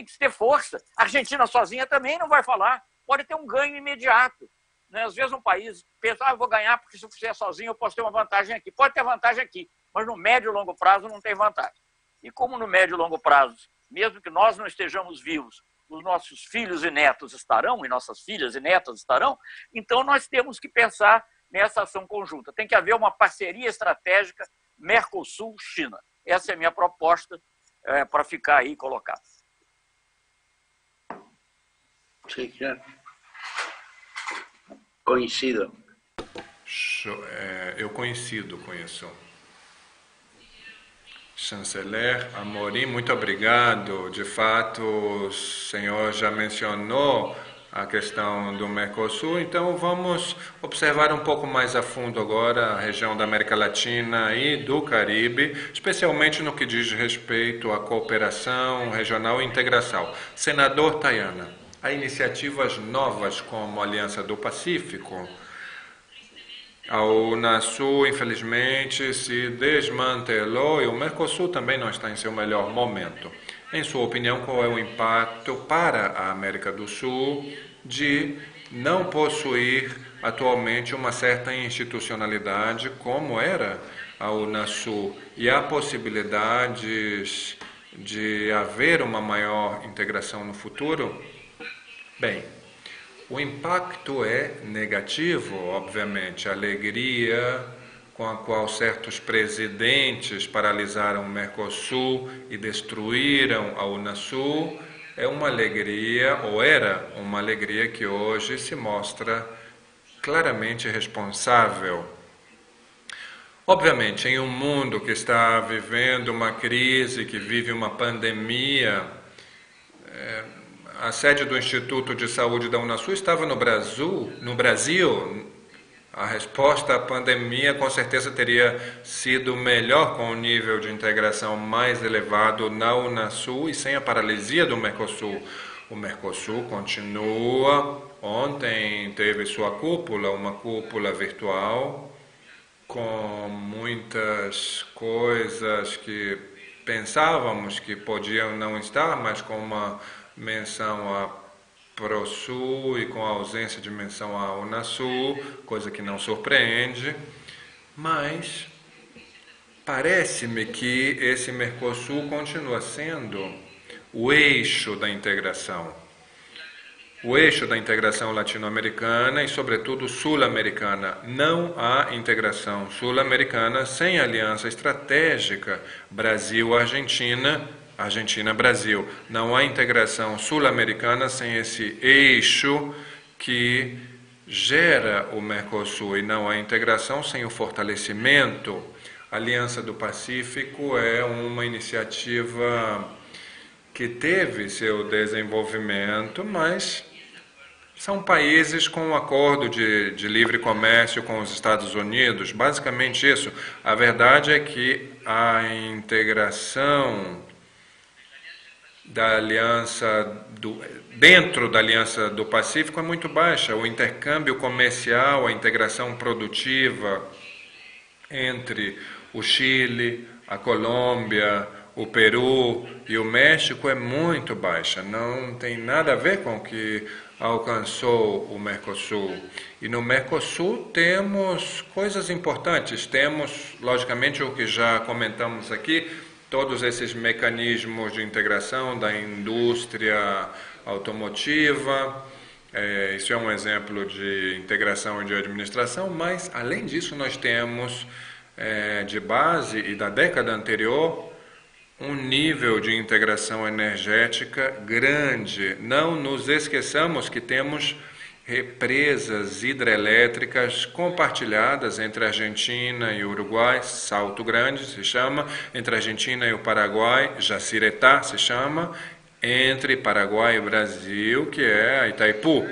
que ter força. A Argentina sozinha também não vai falar, pode ter um ganho imediato. Né? Às vezes um país pensa, eu vou ganhar porque se eu fizer sozinho eu posso ter uma vantagem aqui. Pode ter vantagem aqui, mas no médio e longo prazo não tem vantagem. E como no médio e longo prazo, mesmo que nós não estejamos vivos, os nossos filhos e netos estarão, e nossas filhas e netas estarão, então nós temos que pensar nessa ação conjunta. Tem que haver uma parceria estratégica Mercosul-China. Essa é a minha proposta para ficar aí colocada. Sim, claro. Coincido. Eu coincido com isso. Chanceler Amorim, muito obrigado. De fato, o senhor já mencionou a questão do Mercosul, então vamos observar um pouco mais a fundo agora a região da América Latina e do Caribe, especialmente no que diz respeito à cooperação regional e integração. Senador Tayana, há iniciativas novas como a Aliança do Pacífico. A Unasul, infelizmente, se desmantelou e o Mercosul também não está em seu melhor momento. Em sua opinião, qual é o impacto para a América do Sul de não possuir atualmente uma certa institucionalidade como era a Unasul? E há possibilidades de haver uma maior integração no futuro? Bem, o impacto é negativo, obviamente. A alegria com a qual certos presidentes paralisaram o Mercosul e destruíram a Unasul é uma alegria, ou era uma alegria, que hoje se mostra claramente responsável. Obviamente, em um mundo que está vivendo uma crise, que vive uma pandemia, a sede do Instituto de Saúde da Unasul estava no Brasil. A resposta à pandemia com certeza teria sido melhor com o nível de integração mais elevado na Unasul e sem a paralisia do Mercosul. O Mercosul continua. Ontem teve sua cúpula, uma cúpula virtual, com muitas coisas que pensávamos que podiam não estar, mas com uma menção a Prosul e com a ausência de menção à Unasul, coisa que não surpreende, mas parece-me que esse Mercosul continua sendo o eixo da integração. O eixo da integração latino-americana e, sobretudo, sul-americana. Não há integração sul-americana sem aliança estratégica Brasil-Argentina, Argentina-Brasil. Não há integração sul-americana sem esse eixo que gera o Mercosul, e não há integração sem o fortalecimento. A Aliança do Pacífico é uma iniciativa que teve seu desenvolvimento, mas são países com um acordo de livre comércio com os Estados Unidos, basicamente isso. A verdade é que a integração da dentro da Aliança do Pacífico é muito baixa. O intercâmbio comercial, a integração produtiva entre o Chile, a Colômbia, o Peru e o México é muito baixa. Não tem nada a ver com o que alcançou o Mercosul. E no Mercosul temos coisas importantes. Temos, logicamente, o que já comentamos aqui, todos esses mecanismos de integração da indústria automotiva. Isso é um exemplo de integração e de administração, mas, além disso, nós temos, de base e da década anterior, um nível de integração energética grande. Não nos esqueçamos que temos represas hidrelétricas compartilhadas entre a Argentina e o Uruguai, Salto Grande se chama, entre a Argentina e o Paraguai, Jaciretá se chama, entre Paraguai e Brasil, que é a Itaipu.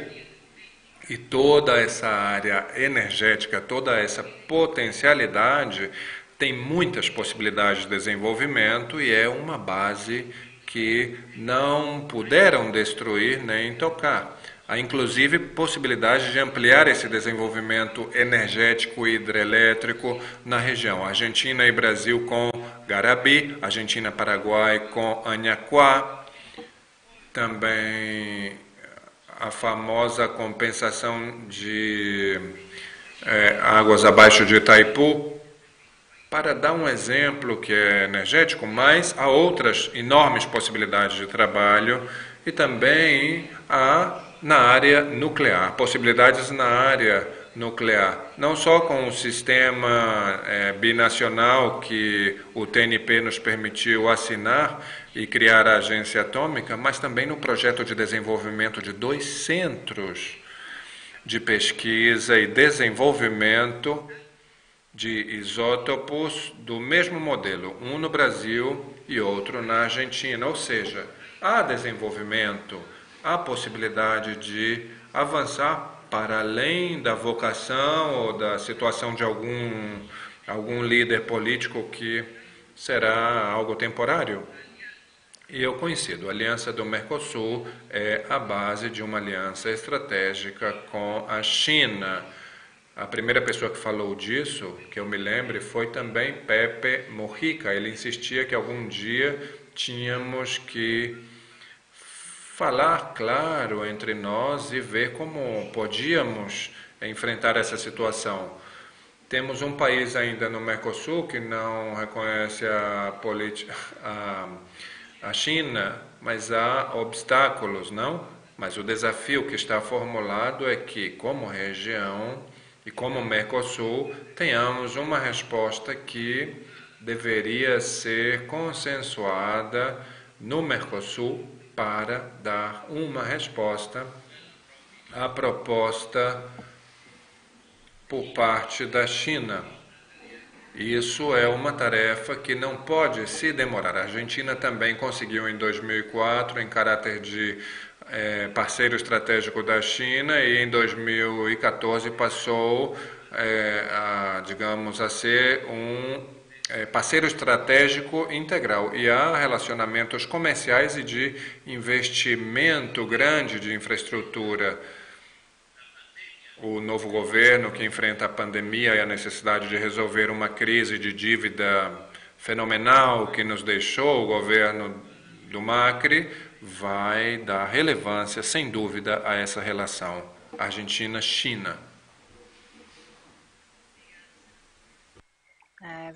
E toda essa área energética, toda essa potencialidade tem muitas possibilidades de desenvolvimento e é uma base que não puderam destruir nem tocar. Há inclusive possibilidade de ampliar esse desenvolvimento energético e hidrelétrico na região. Argentina e Brasil com Garabi, Argentina e Paraguai com Anaquá, também a famosa compensação de águas abaixo de Itaipu, para dar um exemplo que é energético, mas há outras enormes possibilidades de trabalho e também há na área nuclear, possibilidades na área nuclear, não só com o sistema binacional que o TNP nos permitiu assinar e criar a agência atômica, mas também no projeto de desenvolvimento de 2 centros de pesquisa e desenvolvimento de isótopos do mesmo modelo, um no Brasil e outro na Argentina. Ou seja, há desenvolvimento, há possibilidade de avançar para além da vocação ou da situação de algum líder político que será algo temporário. E eu coincido, a aliança do Mercosul é a base de uma aliança estratégica com a China. A primeira pessoa que falou disso, que eu me lembre, foi também Pepe Mujica. Ele insistia que algum dia tínhamos que falar claro entre nós e ver como podíamos enfrentar essa situação. Temos um país ainda no Mercosul que não reconhece a China, mas há obstáculos, não? Mas o desafio que está formulado é que, como região e como Mercosul, tenhamos uma resposta que deveria ser consensuada no Mercosul para dar uma resposta à proposta por parte da China. Isso é uma tarefa que não pode se demorar. A Argentina também conseguiu em 2004, em caráter de parceiro estratégico da China, e em 2014 passou a ser um parceiro estratégico integral e há relacionamentos comerciais e de investimento grande de infraestrutura. O novo governo que enfrenta a pandemia e a necessidade de resolver uma crise de dívida fenomenal que nos deixou o governo do Macri vai dar relevância, sem dúvida, a essa relação Argentina-China.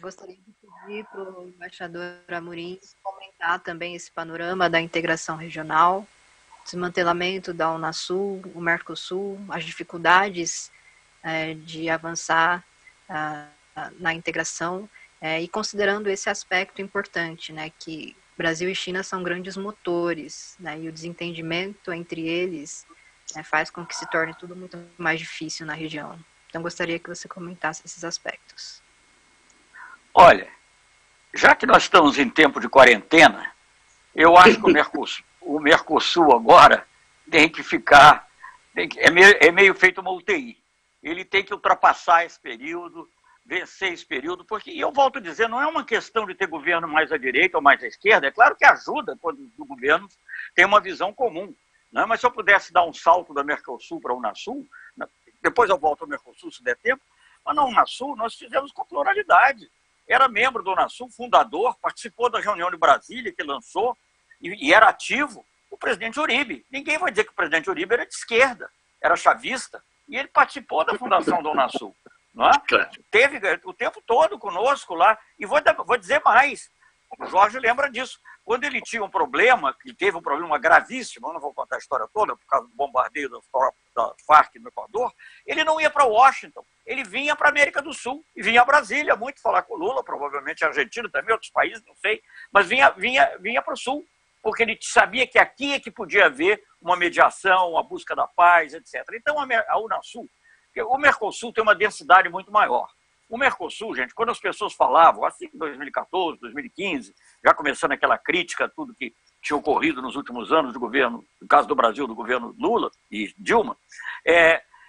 Gostaria de pedir para o embaixador Amorim comentar também esse panorama da integração regional, desmantelamento da Unasul, o Mercosul, as dificuldades de avançar na integração e considerando esse aspecto importante, né, que Brasil e China são grandes motores, né, e o desentendimento entre eles faz com que se torne tudo muito mais difícil na região. Então, gostaria que você comentasse esses aspectos. Olha, já que nós estamos em tempo de quarentena, eu acho que o Mercosul agora tem que ficar, é meio feito uma UTI. Ele tem que ultrapassar esse período, vencer esse período, porque, e eu volto a dizer, não é uma questão de ter governo mais à direita ou mais à esquerda, é claro que ajuda quando o governo tem uma visão comum, né? Mas se eu pudesse dar um salto da Mercosul para a Unasul, depois eu volto ao Mercosul se der tempo, mas na Unasul nós fizemos com pluralidade. Era membro do Unasul, fundador, participou da reunião de Brasília que lançou e era ativo o presidente Uribe. Ninguém vai dizer que o presidente Uribe era de esquerda, era chavista, e ele participou da fundação do Unasul. Não é? Claro. Teve o tempo todo conosco lá, e vou dizer mais, o Jorge lembra disso. Quando ele tinha um problema, que teve um problema gravíssimo, eu não vou contar a história toda, por causa do bombardeio da Farc no Equador, ele não ia para Washington, ele vinha para a América do Sul, e vinha a Brasília, muito falar com o Lula, provavelmente a Argentina também, outros países, não sei, mas vinha para o Sul, porque ele sabia que aqui é que podia haver uma mediação, uma busca da paz, etc. Então, a Unasul, o Mercosul tem uma densidade muito maior. O Mercosul, gente, quando as pessoas falavam, assim em 2014, 2015, já começando aquela crítica a tudo que tinha ocorrido nos últimos anos do governo, no caso do Brasil, do governo Lula e Dilma,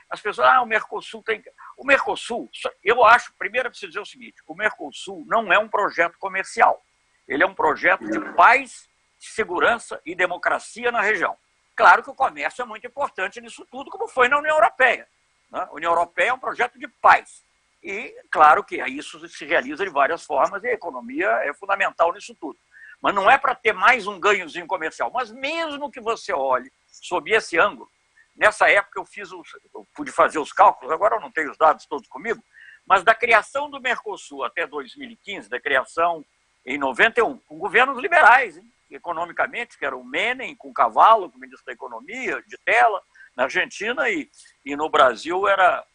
as pessoas, o Mercosul tem... O Mercosul, eu acho, primeiro é preciso dizer o seguinte, o Mercosul não é um projeto comercial, ele é um projeto de paz, segurança e democracia na região. Claro que o comércio é muito importante nisso tudo, como foi na União Europeia. Né? A União Europeia é um projeto de paz. E, claro que isso se realiza de várias formas e a economia é fundamental nisso tudo. Mas não é para ter mais um ganhozinho comercial. Mas mesmo que você olhe sob esse ângulo, nessa época eu pude fazer os cálculos, agora eu não tenho os dados todos comigo, mas da criação do Mercosul até 2015, da criação em 91, com governos liberais, hein, economicamente, que era o Menem, com o Cavalo, com o ministro da Economia, de Tela, na Argentina, e no Brasil era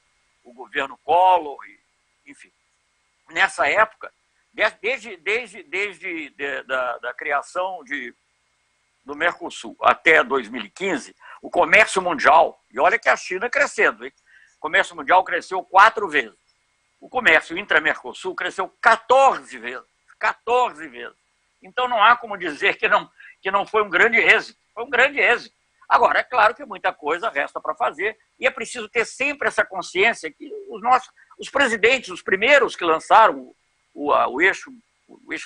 o governo Collor, enfim. Nessa época, desde da criação do Mercosul até 2015, o comércio mundial, e olha que a China crescendo, hein? O comércio mundial cresceu 4 vezes. O comércio intra-Mercosul cresceu 14 vezes. 14 vezes. Então não há como dizer que não foi um grande êxito. Foi um grande êxito. Agora, é claro que muita coisa resta para fazer e é preciso ter sempre essa consciência que os presidentes, os primeiros que lançaram o eixo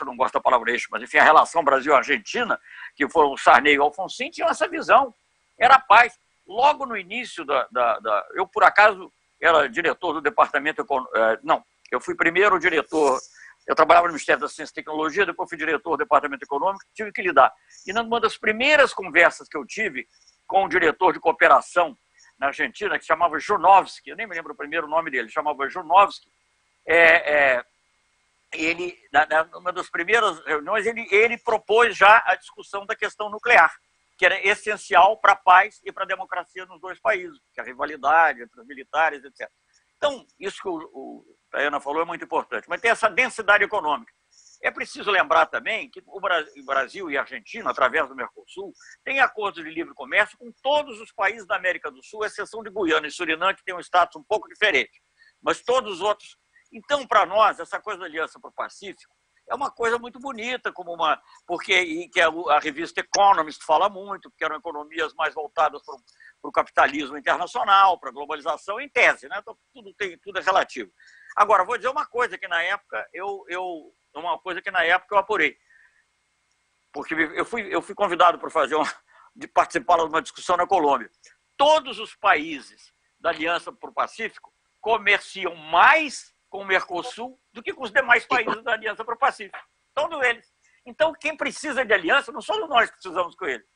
não gosto da palavra eixo, mas enfim, a relação Brasil-Argentina, que foram o Sarney e o Alfonsín, tinham essa visão. Era a paz. Logo no início eu, por acaso, era diretor do departamento econômico. Não, eu fui primeiro diretor. Eu trabalhava no Ministério da Ciência e Tecnologia, depois fui diretor do Departamento Econômico, tive que lidar. E numa das primeiras conversas que eu tive com o diretor de cooperação na Argentina, que se chamava Junovski, eu nem me lembro o primeiro nome dele, chamava Junovski, ele, numa das primeiras reuniões, ele propôs já a discussão da questão nuclear, que era essencial para a paz e para a democracia nos dois países, que a rivalidade entre os militares, etc. Então, isso que o Tayana falou é muito importante, mas tem essa densidade econômica. É preciso lembrar também que o Brasil e a Argentina, através do Mercosul, têm acordos de livre comércio com todos os países da América do Sul, à exceção de Guiana e Suriname, que tem um status um pouco diferente. Mas todos os outros... Então, para nós, essa coisa da Aliança para o Pacífico é uma coisa muito bonita, porque a revista Economist fala muito, porque eram economias mais voltadas para o capitalismo internacional, para a globalização, em tese, né? Então, tudo é relativo. Agora, vou dizer uma coisa, que na época uma coisa que na época eu apurei. Porque eu fui convidado para de participar de uma discussão na Colômbia. Todos os países da Aliança para o Pacífico comerciam mais com o Mercosul do que com os demais países da Aliança para o Pacífico. Todos eles. Então, quem precisa de aliança não somos nós que precisamos com eles.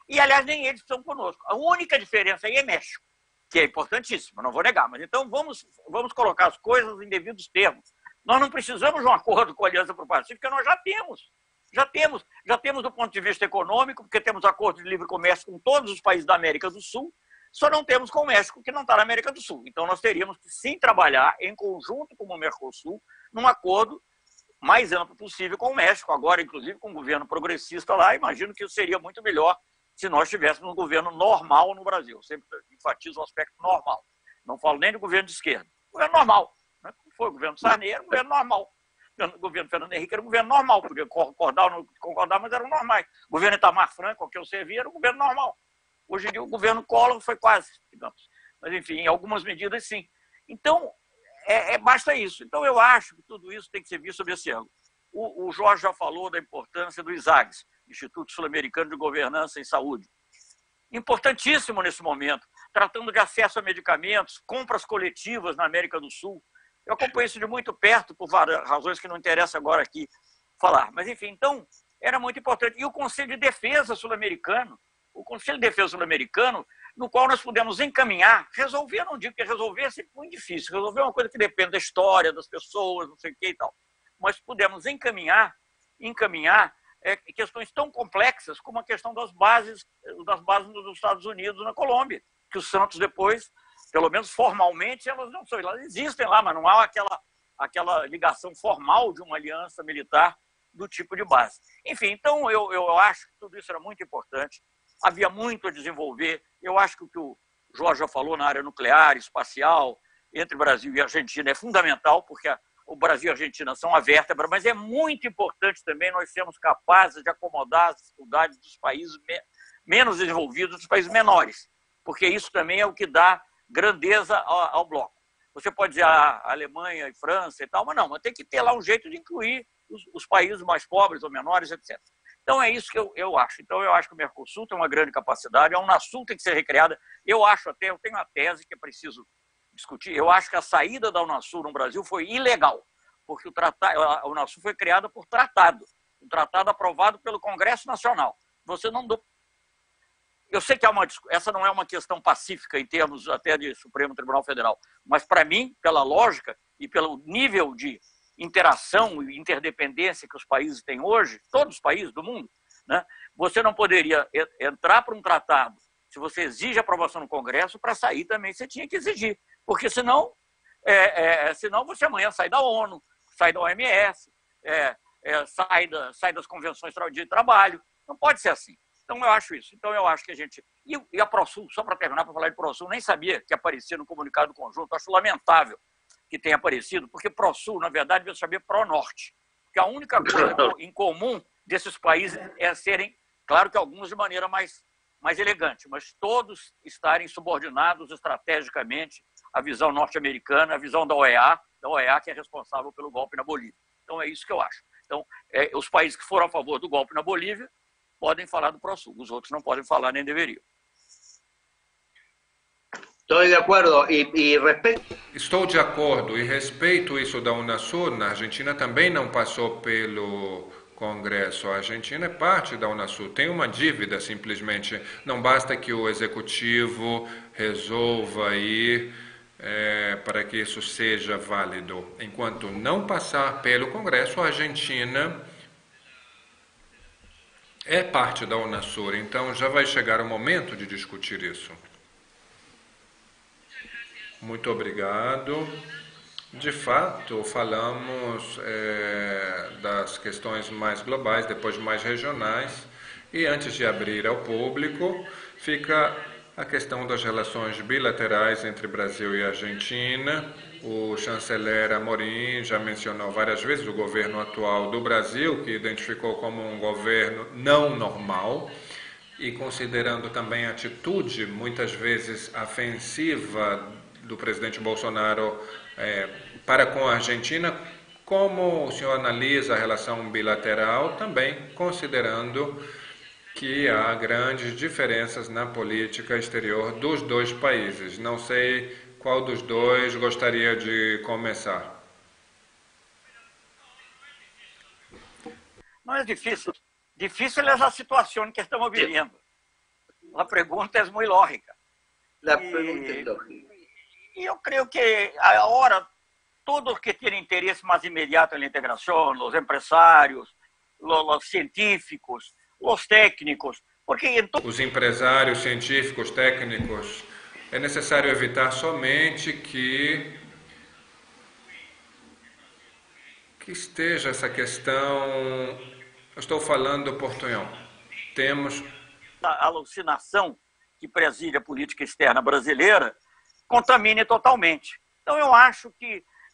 E, aliás, nem eles precisam conosco. A única diferença aí é México, que é importantíssimo, não vou negar. Mas então vamos colocar as coisas em devidos termos. Nós não precisamos de um acordo com a Aliança para o Pacífico, porque nós já temos. Já temos do ponto de vista econômico, porque temos acordo de livre comércio com todos os países da América do Sul, só não temos com o México, que não está na América do Sul. Então, nós teríamos que sim trabalhar em conjunto com o Mercosul, num acordo mais amplo possível com o México, agora, inclusive, com o governo progressista lá. Imagino que isso seria muito melhor se nós tivéssemos um governo normal no Brasil. Eu sempre enfatizo o aspecto normal. Não falo nem do governo de esquerda. Governo normal. Né? Foi o governo Sarney, era um governo normal. O governo Fernando Henrique era um governo normal, podia concordar ou não concordar, mas eram normais. O governo Itamar Franco, ao que eu servia, era um governo normal. Hoje em dia, o governo Collor foi quase, digamos. Mas, enfim, em algumas medidas, sim. Então, basta isso. Então, eu acho que tudo isso tem que ser visto sob esse ângulo. O Jorge já falou da importância do ISAGS, Instituto Sul-Americano de Governança em Saúde. Importantíssimo nesse momento, tratando de acesso a medicamentos, compras coletivas na América do Sul. Eu acompanho isso de muito perto, por várias razões que não interessa agora aqui falar. Mas, enfim, então, era muito importante. E o Conselho de Defesa Sul-Americano, no qual nós pudemos encaminhar, resolver, não digo que resolver é sempre muito difícil, resolver é uma coisa que depende da história, das pessoas, não sei o que e tal, mas pudemos encaminhar questões tão complexas como a questão das bases dos Estados Unidos na Colômbia, que os Santos depois, pelo menos formalmente, elas não são, elas existem lá, mas não há aquela ligação formal de uma aliança militar do tipo de base. Enfim, então eu acho que tudo isso era muito importante. Havia muito a desenvolver. Eu acho que o que o Jorge já falou na área nuclear, espacial, entre Brasil e Argentina é fundamental, porque o Brasil e a Argentina são a vértebra, mas é muito importante também nós sermos capazes de acomodar as dificuldades dos países menos desenvolvidos, dos países menores, porque isso também é o que dá grandeza ao bloco. Você pode dizer Alemanha e França e tal, mas tem que ter lá um jeito de incluir os países mais pobres ou menores, etc. Então, é isso que eu acho. Então, eu acho que o Mercosul tem uma grande capacidade, a Unasul tem que ser recriada. Eu tenho a tese que é preciso discutir. Eu acho que a saída da Unasul no Brasil foi ilegal, porque a Unasul foi criada por tratado, um tratado aprovado pelo Congresso Nacional. Eu sei que essa não é uma questão pacífica em termos até de Supremo Tribunal Federal, mas, para mim, pela lógica e pelo nível de interação e interdependência que os países têm hoje, todos os países do mundo, né? Você não poderia entrar para um tratado, se você exige aprovação no Congresso, para sair também você tinha que exigir, porque senão você amanhã sai da ONU, sai da OMS, sai das convenções de trabalho. Não pode ser assim. Então, eu acho isso. Então, eu acho que a gente... E a ProSul, só para terminar, para falar de ProSul, nem sabia que aparecia no comunicado conjunto. Acho lamentável que tenha aparecido, porque ProSul, na verdade, devia saber ProNorte. Porque a única coisa em comum desses países é serem, claro que alguns de maneira mais elegante, mas todos estarem subordinados estrategicamente à visão norte-americana, à visão da OEA que é responsável pelo golpe na Bolívia. Então, é isso que eu acho. Então, os países que foram a favor do golpe na Bolívia podem falar do ProSul, os outros não podem falar nem deveriam. Estou de acordo Estou de acordo e respeito isso da Unasul. Na Argentina também não passou pelo Congresso. A Argentina é parte da Unasul. Tem uma dívida, simplesmente. Não basta que o executivo resolva aí para que isso seja válido. Enquanto não passar pelo Congresso, a Argentina é parte da Unasul. Então já vai chegar o momento de discutir isso. Muito obrigado. De fato, falamos das questões mais globais, depois mais regionais, e antes de abrir ao público, fica a questão das relações bilaterais entre Brasil e Argentina. O chanceler Amorim já mencionou várias vezes o governo atual do Brasil, que identificou como um governo não normal, e considerando também a atitude, muitas vezes ofensiva, do presidente Bolsonaro para com a Argentina, como o senhor analisa a relação bilateral, também considerando que há grandes diferenças na política exterior dos dois países. Não sei qual dos dois gostaria de começar. Não é difícil. Difícil é essa situação que estamos vivendo. A pergunta é muito lógica. La pregunta es lógica. E eu creio que agora todos que têm interesse mais imediato na integração, os empresários, os científicos, os técnicos, porque os empresários, científicos, técnicos, é necessário evitar somente que esteja essa questão. Eu estou falando portunhol. Temos a alucinação que preside a política externa brasileira contamine totalmente. Então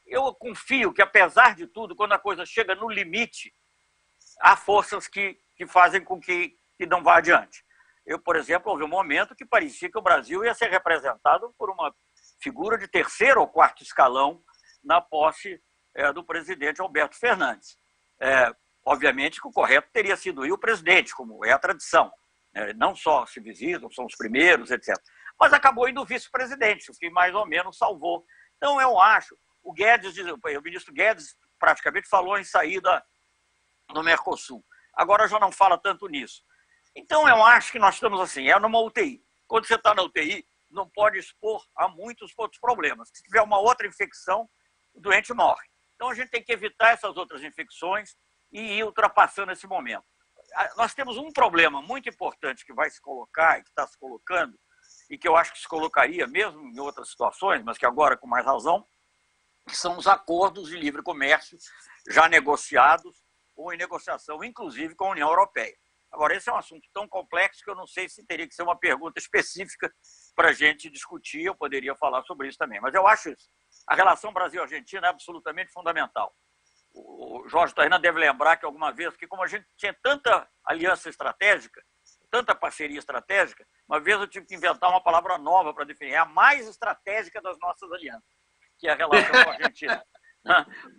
eu confio que, apesar de tudo, quando a coisa chega no limite, há forças que fazem com que não vá adiante. Por exemplo, houve um momento que parecia que o Brasil ia ser representado por uma figura de terceiro ou quarto escalão na posse do presidente Alberto Fernandes. Obviamente que o correto teria sido ir o presidente, como é a tradição. Não só se visitam, são os primeiros, etc. Mas acabou indo o vice-presidente, o que mais ou menos salvou. Então, eu acho, o ministro Guedes praticamente falou em saída no Mercosul. Agora já não fala tanto nisso. Então, eu acho que nós estamos assim, numa UTI. Quando você está na UTI, não pode expor a muitos outros problemas. Se tiver uma outra infecção, o doente morre. Então, a gente tem que evitar essas outras infecções e ir ultrapassando esse momento. Nós temos um problema muito importante que vai se colocar e que está se colocando, e que eu acho que se colocaria mesmo em outras situações, mas que agora com mais razão, que são os acordos de livre comércio já negociados ou em negociação, inclusive com a União Europeia. Agora, esse é um assunto tão complexo que eu não sei se teria que ser uma pergunta específica para a gente discutir, eu poderia falar sobre isso também, mas eu acho isso. A relação Brasil-Argentina é absolutamente fundamental. O Jorge Taiana deve lembrar que alguma vez, que como a gente tinha tanta aliança estratégica, tanta parceria estratégica, uma vez eu tive que inventar uma palavra nova para definir, é a mais estratégica das nossas alianças, que é a relação com a Argentina.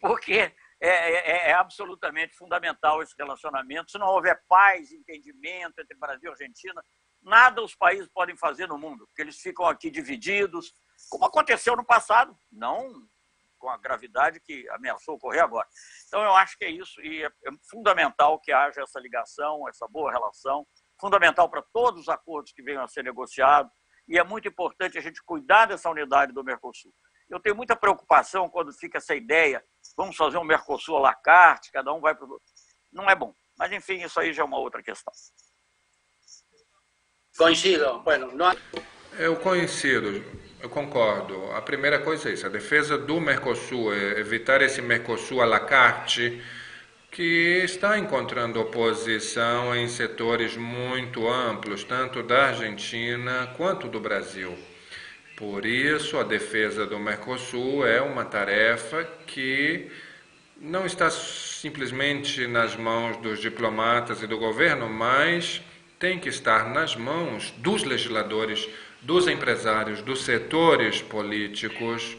Porque é absolutamente fundamental esse relacionamento. Se não houver paz e entendimento entre Brasil e Argentina, nada os países podem fazer no mundo, porque eles ficam aqui divididos, como aconteceu no passado, não com a gravidade que ameaçou ocorrer agora. Então, eu acho que é isso, e é fundamental que haja essa ligação, essa boa relação, fundamental para todos os acordos que venham a ser negociados, e é muito importante a gente cuidar dessa unidade do Mercosul. Eu tenho muita preocupação quando fica essa ideia, vamos fazer um Mercosul à la carte, cada um vai para o... Não é bom. Mas, enfim, isso aí já é uma outra questão. Coincido. Bueno, no... Eu coincido, eu concordo. A primeira coisa é isso, a defesa do Mercosul, é evitar esse Mercosul à la carte, que está encontrando oposição em setores muito amplos, tanto da Argentina quanto do Brasil. Por isso, a defesa do Mercosul é uma tarefa que não está simplesmente nas mãos dos diplomatas e do governo, mas tem que estar nas mãos dos legisladores, dos empresários, dos setores políticos,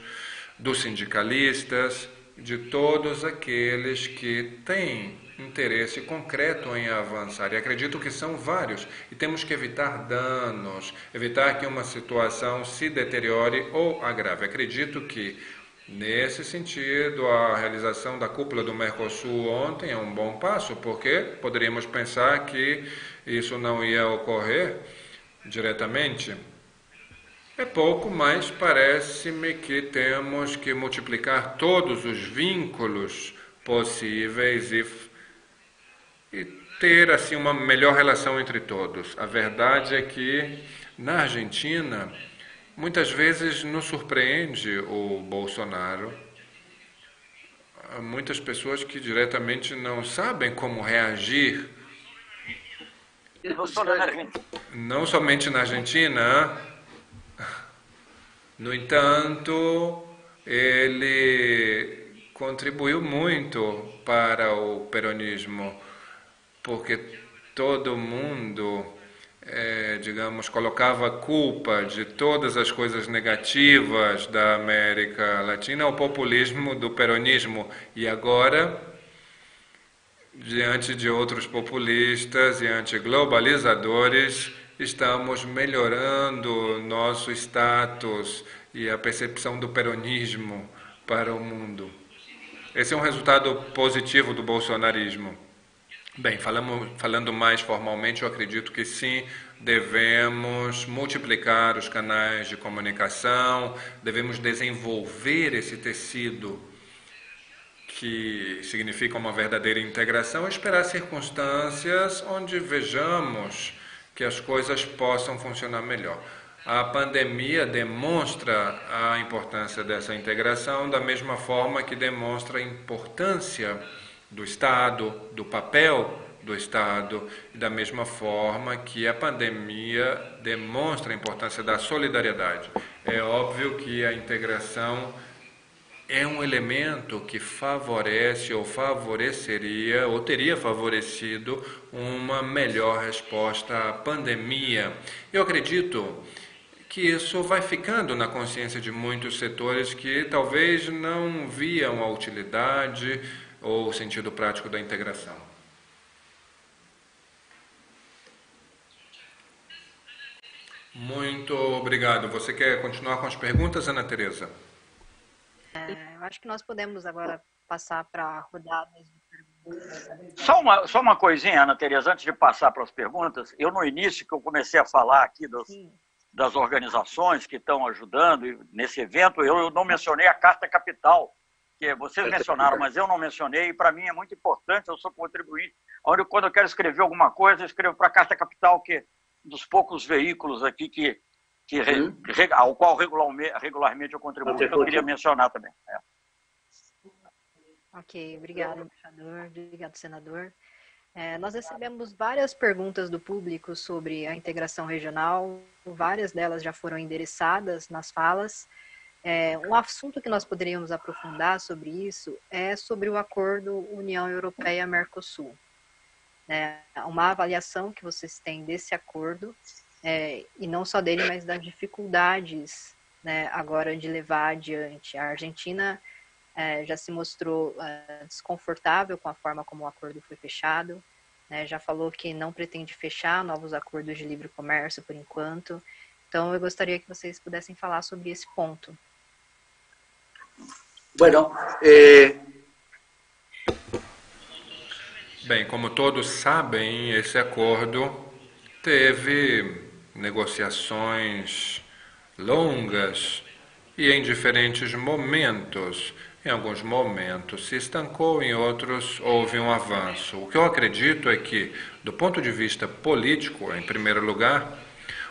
dos sindicalistas, de todos aqueles que têm interesse concreto em avançar. E acredito que são vários. E temos que evitar danos, evitar que uma situação se deteriore ou agrave. Acredito que, nesse sentido, a realização da cúpula do Mercosul ontem é um bom passo, porque poderíamos pensar que isso não ia ocorrer diretamente. É pouco, mas parece-me que temos que multiplicar todos os vínculos possíveis e ter assim uma melhor relação entre todos. A verdade é que na Argentina muitas vezes nos surpreende o Bolsonaro. Há muitas pessoas que diretamente não sabem como reagir. Não somente na Argentina. No entanto, ele contribuiu muito para o peronismo, porque todo mundo digamos, colocava a culpa de todas as coisas negativas da América Latina ao populismo do peronismo. E agora, diante de outros populistas e antiglobalizadores, estamos melhorando nosso status e a percepção do peronismo para o mundo. Esse é um resultado positivo do bolsonarismo. Bem, falando mais formalmente, eu acredito que sim, devemos multiplicar os canais de comunicação, devemos desenvolver esse tecido que significa uma verdadeira integração, esperar circunstâncias onde vejamos que as coisas possam funcionar melhor. A pandemia demonstra a importância dessa integração da mesma forma que demonstra a importância do Estado, do papel do Estado, e da mesma forma que a pandemia demonstra a importância da solidariedade. É óbvio que a integração é um elemento que favorece ou favoreceria ou teria favorecido uma melhor resposta à pandemia. Eu acredito que isso vai ficando na consciência de muitos setores que talvez não viam a utilidade ou o sentido prático da integração. Muito obrigado. Você quer continuar com as perguntas, Ana Tereza? Eu acho que nós podemos agora passar para a rodada de perguntas. Só uma coisinha, Ana Tereza, antes de passar para as perguntas. Eu, no início, que eu comecei a falar aqui das organizações que estão ajudando nesse evento, eu não mencionei a Carta Capital, que vocês mencionaram, mas eu não mencionei, e para mim é muito importante, eu sou contribuinte. Quando eu quero escrever alguma coisa, eu escrevo para a Carta Capital, que é um dos poucos veículos aqui ao qual regularmente eu contribuo, que eu queria mencionar também. Ok, obrigado, embaixador, obrigado, senador. Nós recebemos várias perguntas do público sobre a integração regional, várias delas já foram endereçadas nas falas. Um assunto que nós poderíamos aprofundar sobre isso é sobre o acordo União Europeia-Mercosul. Uma avaliação que vocês têm desse acordo, e não só dele, mas das dificuldades, agora de levar adiante. A Argentina já se mostrou desconfortável com a forma como o acordo foi fechado, já falou que não pretende fechar novos acordos de livre comércio por enquanto. Então, eu gostaria que vocês pudessem falar sobre esse ponto. Bueno, Bem, como todos sabem, esse acordo teve negociações longas e em diferentes momentos. Em alguns momentos se estancou, em outros houve um avanço. O que eu acredito é que, do ponto de vista político, em primeiro lugar,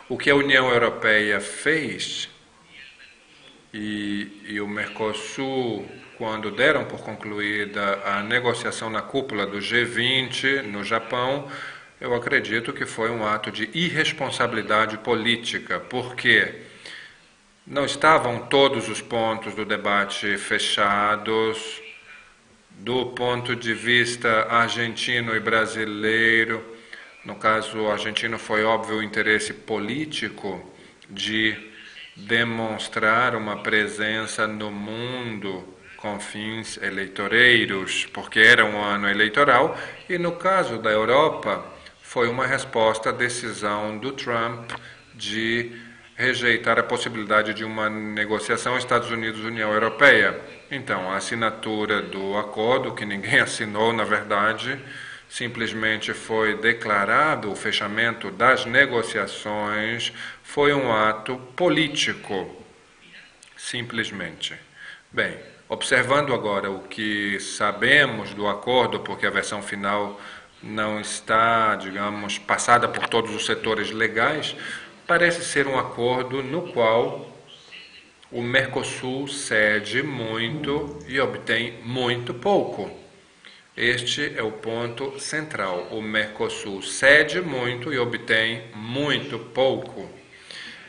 o que a União Europeia fez e o Mercosul, quando deram por concluída a negociação na cúpula do G20 no Japão, eu acredito que foi um ato de irresponsabilidade política, porque não estavam todos os pontos do debate fechados, do ponto de vista argentino e brasileiro. No caso argentino foi óbvio o interesse político de demonstrar uma presença no mundo com fins eleitoreiros, porque era um ano eleitoral, e no caso da Europa foi uma resposta à decisão do Trump de rejeitar a possibilidade de uma negociação Estados Unidos-União Europeia. Então, a assinatura do acordo, que ninguém assinou, na verdade, simplesmente foi declarado o fechamento das negociações, foi um ato político, simplesmente. Bem, observando agora o que sabemos do acordo, porque a versão final não está, digamos, passada por todos os setores legais, parece ser um acordo no qual o Mercosul cede muito e obtém muito pouco. Este é o ponto central. O Mercosul cede muito e obtém muito pouco.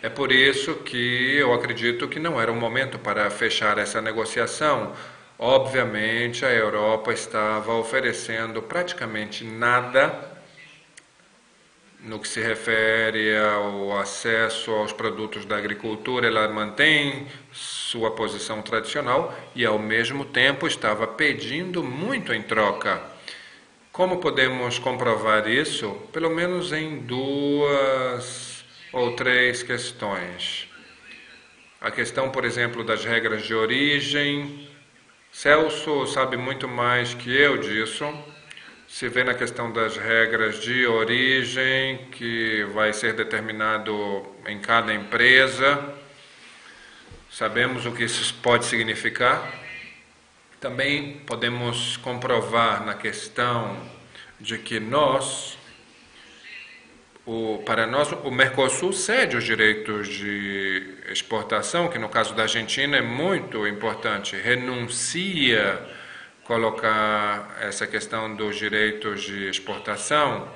É por isso que eu acredito que não era o momento para fechar essa negociação. Obviamente, a Europa estava oferecendo praticamente nada no que se refere ao acesso aos produtos da agricultura, ela mantém sua posição tradicional e, ao mesmo tempo, estava pedindo muito em troca. Como podemos comprovar isso? Pelo menos em 2 ou 3 questões. A questão, por exemplo, das regras de origem. Celso sabe muito mais que eu disso. Se vê na questão das regras de origem, que vai ser determinado em cada empresa. Sabemos o que isso pode significar. Também podemos comprovar na questão de que para nós, o Mercosul cede os direitos de exportação, que no caso da Argentina é muito importante, renuncia colocar essa questão dos direitos de exportação,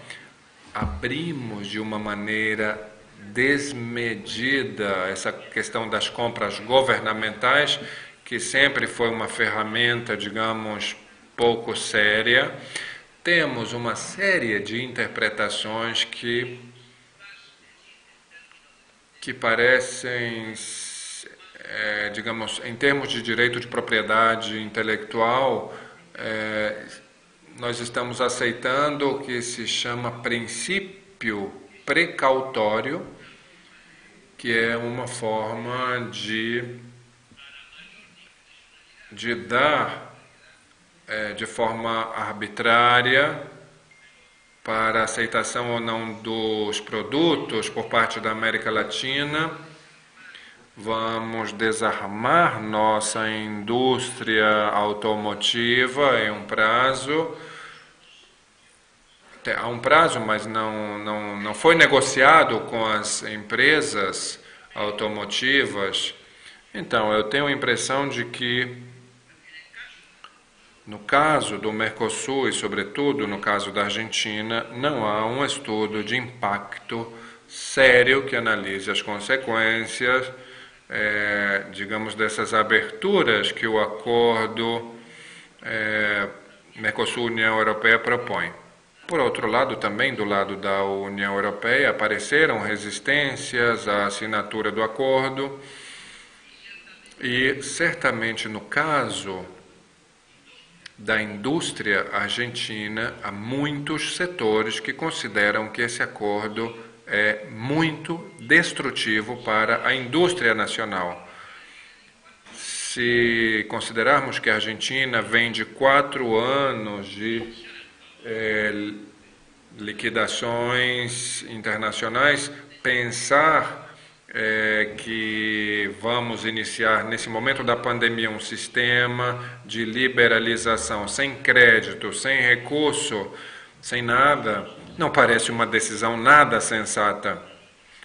abrimos de uma maneira desmedida essa questão das compras governamentais, que sempre foi uma ferramenta, digamos, pouco séria. Temos uma série de interpretações que parecem, digamos, em termos de direito de propriedade intelectual, nós estamos aceitando o que se chama princípio precautório, que é uma forma de dar de forma arbitrária para aceitação ou não dos produtos por parte da América Latina. Vamos desarmar nossa indústria automotiva em um prazo. Há um prazo, mas não foi negociado com as empresas automotivas. Então, eu tenho a impressão de que, no caso do Mercosul e, sobretudo, no caso da Argentina, não há um estudo de impacto sério que analise as consequências, digamos, dessas aberturas que o acordo Mercosul-União Europeia propõe. Por outro lado, também do lado da União Europeia, apareceram resistências à assinatura do acordo e, certamente, no caso da indústria argentina, há muitos setores que consideram que esse acordo é muito destrutivo para a indústria nacional. Se considerarmos que a Argentina vem de 4 anos de liquidações internacionais, pensar que vamos iniciar, nesse momento da pandemia, um sistema de liberalização sem crédito, sem recurso, sem nada, não parece uma decisão nada sensata.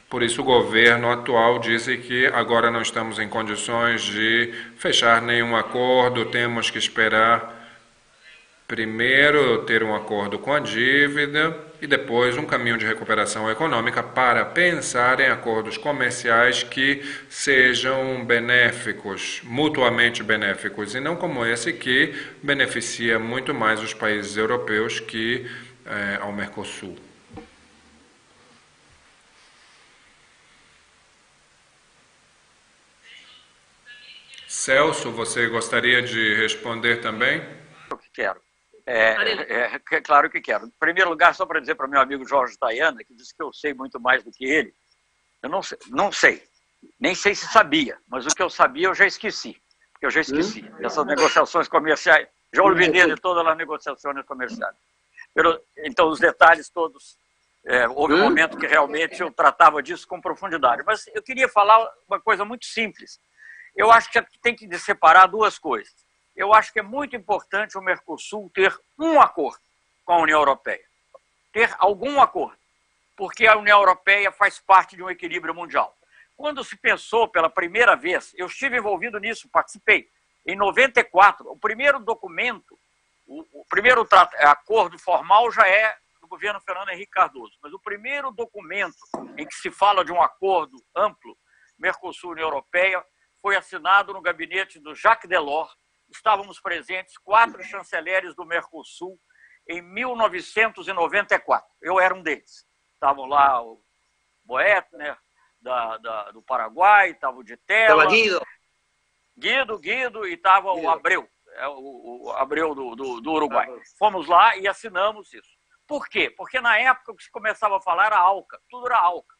Por isso o governo atual diz que agora não estamos em condições de fechar nenhum acordo, temos que esperar primeiro ter um acordo com a dívida e depois um caminho de recuperação econômica para pensar em acordos comerciais que sejam benéficos, mutuamente benéficos, e não como esse que beneficia muito mais os países europeus que ao Mercosul. Celso, você gostaria de responder também? Eu que quero. Claro que quero. Em primeiro lugar, só para dizer para meu amigo Jorge Tayana, que disse que eu sei muito mais do que ele, eu não sei. Nem sei se sabia, mas o que eu sabia eu já esqueci. Porque eu já esqueci. Essas negociações comerciais, já olvidei de todas as negociações comerciais. Então, os detalhes todos, houve um momento que realmente eu tratava disso com profundidade. Mas eu queria falar uma coisa muito simples. Eu acho que tem que separar 2 coisas. Eu acho que é muito importante o Mercosul ter um acordo com a União Europeia. Ter algum acordo. Porque a União Europeia faz parte de um equilíbrio mundial. Quando se pensou pela primeira vez, eu estive envolvido nisso, participei. Em 94, o primeiro documento, o primeiro acordo formal já é do governo Fernando Henrique Cardoso. Mas o primeiro documento em que se fala de um acordo amplo, Mercosul-União Europeia, foi assinado no gabinete do Jacques Delors. Estávamos presentes 4 chanceleres do Mercosul em 1994. Eu era um deles. estavam lá o Boetner, do Paraguai, estava o Ditela, Guido e estava o Abreu, o Abreu do Uruguai. Fomos lá e assinamos isso. Por quê? Porque na época o que se começava a falar era ALCA, tudo era ALCA.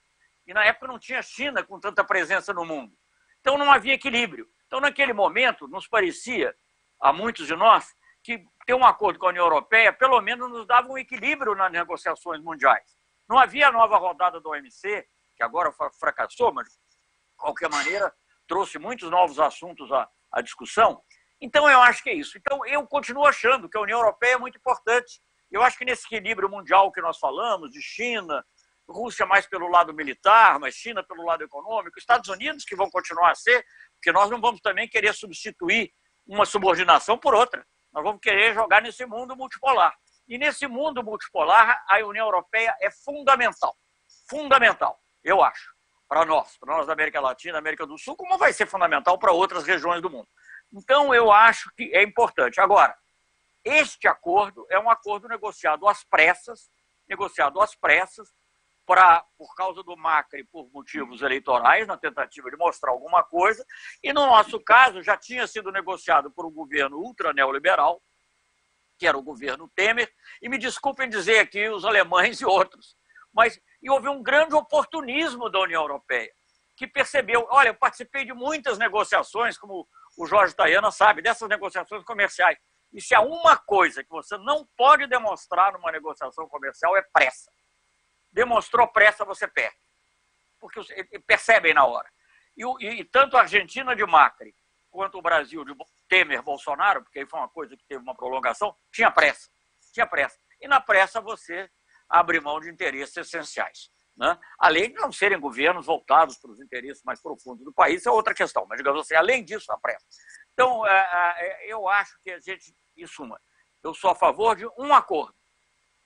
E na época não tinha China com tanta presença no mundo. Então não havia equilíbrio. Então naquele momento nos parecia, a muitos de nós, que ter um acordo com a União Europeia pelo menos nos dava um equilíbrio nas negociações mundiais. Não havia a nova rodada do OMC, que agora fracassou, mas de qualquer maneira trouxe muitos novos assuntos à discussão. Então eu acho que é isso. Então eu continuo achando que a União Europeia é muito importante. Eu acho que nesse equilíbrio mundial que nós falamos, de China, Rússia mais pelo lado militar, mas China pelo lado econômico, Estados Unidos que vão continuar a ser, porque nós não vamos também querer substituir uma subordinação por outra. Nós vamos querer jogar nesse mundo multipolar. E nesse mundo multipolar, a União Europeia é fundamental. Fundamental, eu acho, para nós da América Latina, América do Sul, como vai ser fundamental para outras regiões do mundo. Então, eu acho que é importante. Agora, este acordo é um acordo negociado às pressas, por causa do Macri, por motivos eleitorais, na tentativa de mostrar alguma coisa, e no nosso caso já tinha sido negociado por um governo ultra neoliberal, que era o governo Temer, e me desculpem dizer aqui os alemães e outros, mas houve um grande oportunismo da União Europeia, que percebeu, olha, eu participei de muitas negociações, como o Jorge Tayana sabe, dessas negociações comerciais, e se há uma coisa que você não pode demonstrar numa negociação comercial é pressa. Demonstrou pressa, você perde. Porque percebem na hora. E tanto a Argentina de Macri, quanto o Brasil de Temer, Bolsonaro, porque aí foi uma coisa que teve uma prolongação, tinha pressa. E na pressa você abre mão de interesses essenciais. Né? Além de não serem governos voltados para os interesses mais profundos do país, é outra questão. Mas, digamos assim, além disso, a pressa. Então, eu acho que a gente, em suma, eu sou a favor de um acordo,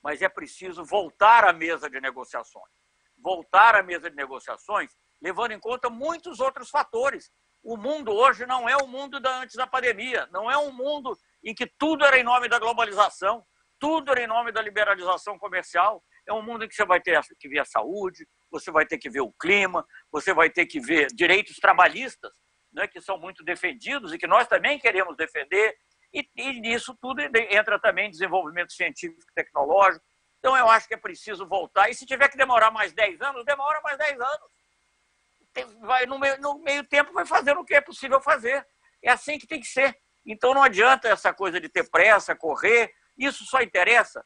mas é preciso voltar à mesa de negociações. Voltar à mesa de negociações, levando em conta muitos outros fatores. O mundo hoje não é o mundo antes da pandemia, não é um mundo em que tudo era em nome da globalização, tudo era em nome da liberalização comercial. É um mundo em que você vai ter que ver a saúde, você vai ter que ver o clima, você vai ter que ver direitos trabalhistas, né, que são muito defendidos e que nós também queremos defender. E nisso tudo entra também desenvolvimento científico e tecnológico. Então, eu acho que é preciso voltar. E se tiver que demorar mais 10 anos, demora mais 10 anos. No meio tempo vai fazer o que é possível fazer. É assim que tem que ser. Então, não adianta essa coisa de ter pressa, correr. Isso só interessa.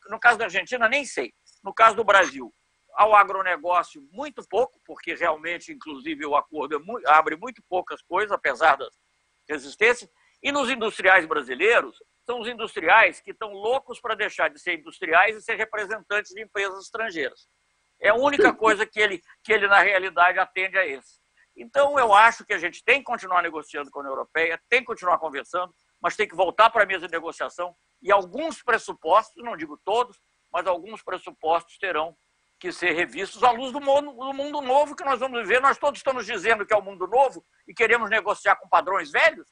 No caso da Argentina, nem sei. No caso do Brasil, ao agronegócio, muito pouco, porque realmente, inclusive, o acordo abre muito poucas coisas, apesar das resistências. E nos industriais brasileiros, são os industriais que estão loucos para deixar de ser industriais e ser representantes de empresas estrangeiras. É a única coisa que ele na realidade, atende a esse. Então, eu acho que a gente tem que continuar negociando com a União Europeia, tem que continuar conversando, mas tem que voltar para a mesa de negociação e alguns pressupostos, não digo todos, mas alguns pressupostos terão que ser revistos à luz do mundo novo que nós vamos viver. Nós todos estamos dizendo que é o mundo novo e queremos negociar com padrões velhos,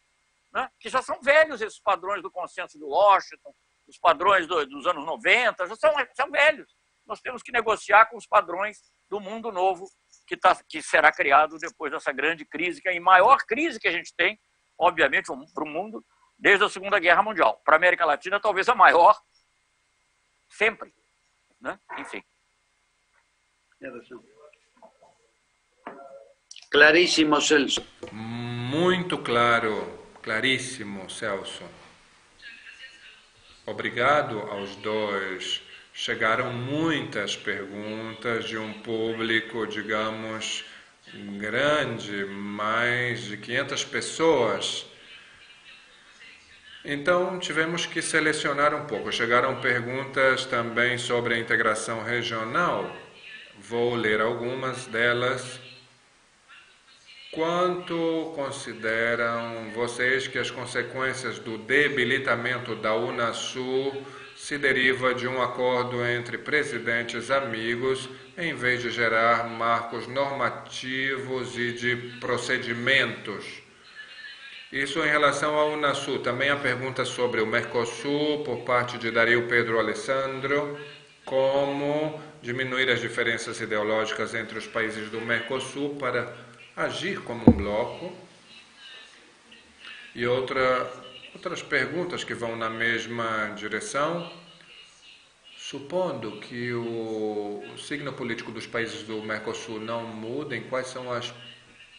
né? Que já são velhos esses padrões do consenso de Washington, os padrões dos anos 90, já são velhos. Nós temos que negociar com os padrões do mundo novo que será criado depois dessa grande crise, que é a maior crise que a gente tem, obviamente, para o mundo, desde a Segunda Guerra Mundial. Para a América Latina, talvez a maior sempre. Né? Enfim. Claríssimo, Celso. Muito claro, claríssimo, Celso. Obrigado aos dois. Chegaram muitas perguntas de um público, digamos, grande, mais de 500 pessoas. Então, tivemos que selecionar um pouco. Chegaram perguntas também sobre a integração regional. Vou ler algumas delas. Quanto consideram vocês que as consequências do debilitamento da Unasul se deriva de um acordo entre presidentes amigos, em vez de gerar marcos normativos e de procedimentos? Isso em relação à Unasul. Também a pergunta sobre o Mercosul, por parte de Dario Pedro Alessandro, como diminuir as diferenças ideológicas entre os países do Mercosul para agir como um bloco. E outras perguntas que vão na mesma direção. Supondo que o signo político dos países do Mercosul não mudem, quais são as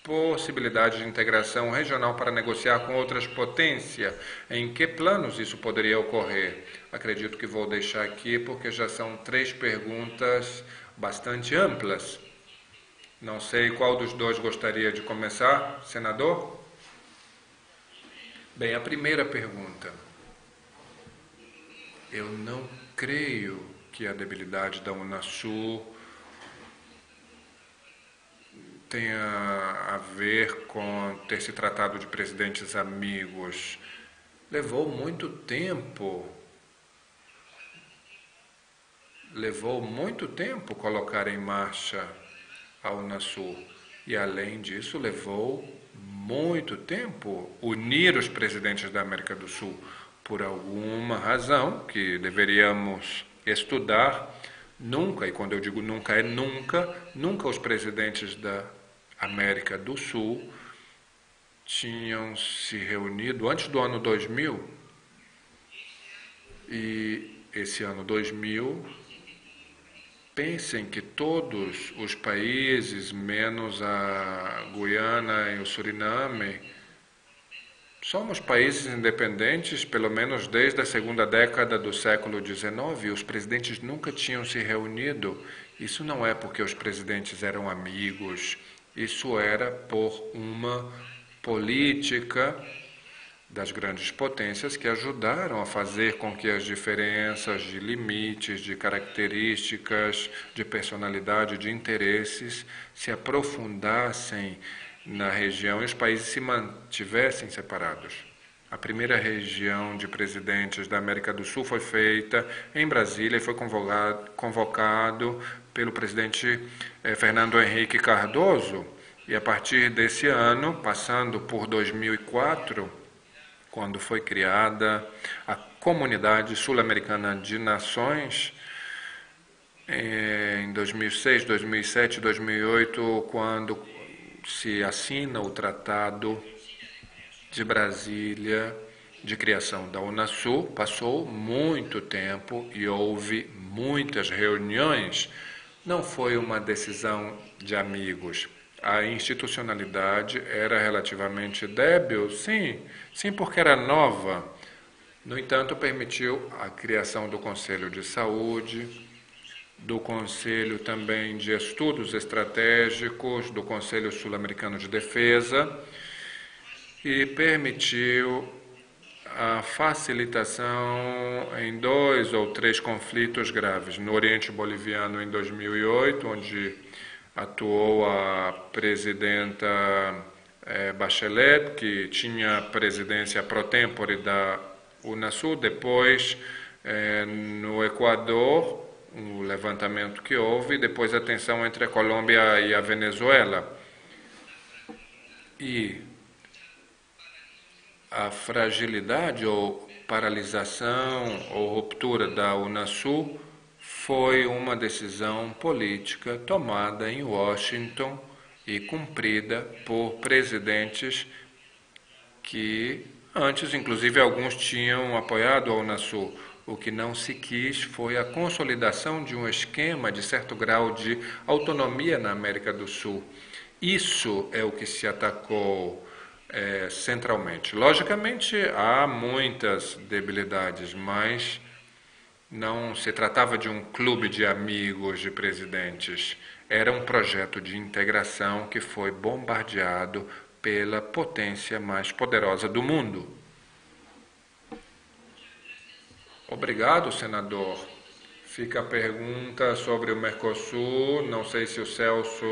possibilidades de integração regional para negociar com outras potências? Em que planos isso poderia ocorrer? Acredito que vou deixar aqui porque já são 3 perguntas bastante amplas. Não sei qual dos dois gostaria de começar, senador? Bem, a primeira pergunta. Eu não creio que a debilidade da Unasul tenha a ver com ter se tratado de presidentes amigos. Levou muito tempo colocar em marcha a Unasul. E, além disso, levou muito tempo unir os presidentes da América do Sul. Por alguma razão que deveríamos estudar, nunca, e quando eu digo nunca, é nunca os presidentes da América do Sul tinham se reunido antes do ano 2000. E esse ano 2000, pensem que todos os países, menos a Guiana e o Suriname, somos países independentes, pelo menos desde a segunda década do século XIX, e os presidentes nunca tinham se reunido. Isso não é porque os presidentes eram amigos, isso era por uma política das grandes potências que ajudaram a fazer com que as diferenças de limites, de características, de personalidade, de interesses se aprofundassem na região e os países se mantivessem separados. A primeira região de presidentes da América do Sul foi feita em Brasília e foi convocado pelo presidente Fernando Henrique Cardoso. E a partir desse ano, passando por 2004, quando foi criada a Comunidade Sul-Americana de Nações, em 2006, 2007, 2008, quando se assina o Tratado de Brasília de criação da Unasul, passou muito tempo e houve muitas reuniões. Não foi uma decisão de amigos. A institucionalidade era relativamente débil, sim, porque era nova. No entanto, permitiu a criação do Conselho de Saúde, do Conselho também de Estudos Estratégicos, do Conselho Sul-Americano de Defesa, e permitiu a facilitação em 2 ou 3 conflitos graves. No Oriente Boliviano, em 2008, onde atuou a presidenta Bachelet, que tinha a presidência pro tempore da Unasul. Depois, no Equador, o levantamento que houve, depois a tensão entre a Colômbia e a Venezuela. E a fragilidade ou paralisação ou ruptura da Unasul foi uma decisão política tomada em Washington e cumprida por presidentes que antes, inclusive, alguns tinham apoiado a Unasul. O que não se quis foi a consolidação de um esquema de certo grau de autonomia na América do Sul. Isso é o que se atacou centralmente. Logicamente, há muitas debilidades, mas não se tratava de um clube de amigos de presidentes. Era um projeto de integração que foi bombardeado pela potência mais poderosa do mundo. Obrigado, senador. Fica a pergunta sobre o Mercosul. Não sei se o Celso...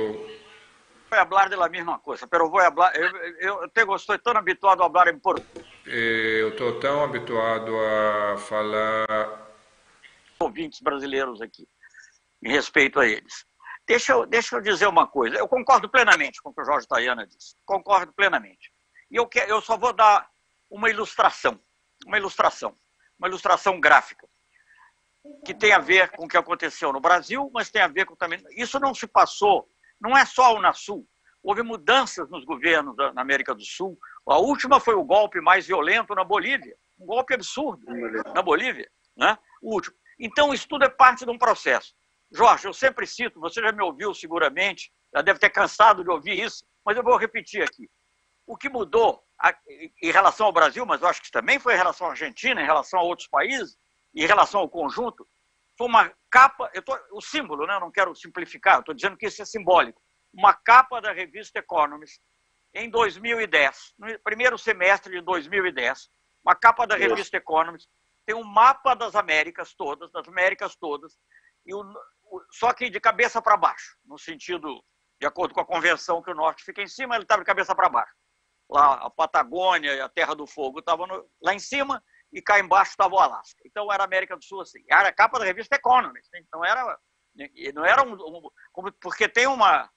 Voy a hablar de la misma cosa, pero voy a hablar... Estou tão habituado a falar em português. Eu estou tão habituado a falar... ouvintes brasileiros aqui, em respeito a eles. Deixa eu dizer uma coisa. Eu concordo plenamente com o que o Jorge Tayana disse. Concordo plenamente. E eu só vou dar uma ilustração gráfica. que tem a ver com o que aconteceu no Brasil, mas tem a ver com também... Isso não se passou, não é só o Unasul. Houve mudanças nos governos na América do Sul. A última foi o golpe mais violento na Bolívia. Um golpe absurdo na Bolívia, né? O último. Então, isso tudo é parte de um processo. Jorge, eu sempre cito, você já me ouviu seguramente, já deve ter cansado de ouvir isso, mas eu vou repetir aqui. O que mudou em relação ao Brasil, mas eu acho que isso também foi em relação à Argentina, em relação a outros países, em relação ao conjunto, foi uma capa, o símbolo, né? Eu não quero simplificar, estou dizendo que isso é simbólico, uma capa da revista Economist em 2010, no primeiro semestre de 2010, uma capa da revista Economist, tem um mapa das Américas todas, e só que de cabeça para baixo, no sentido, de acordo com a convenção que o norte fica em cima, ele estava de cabeça para baixo. Lá a Patagônia e a Terra do Fogo estavam lá em cima e cá embaixo estava o Alasca. Então era a América do Sul assim. Era a capa da revista Economist. Não era porque tem uma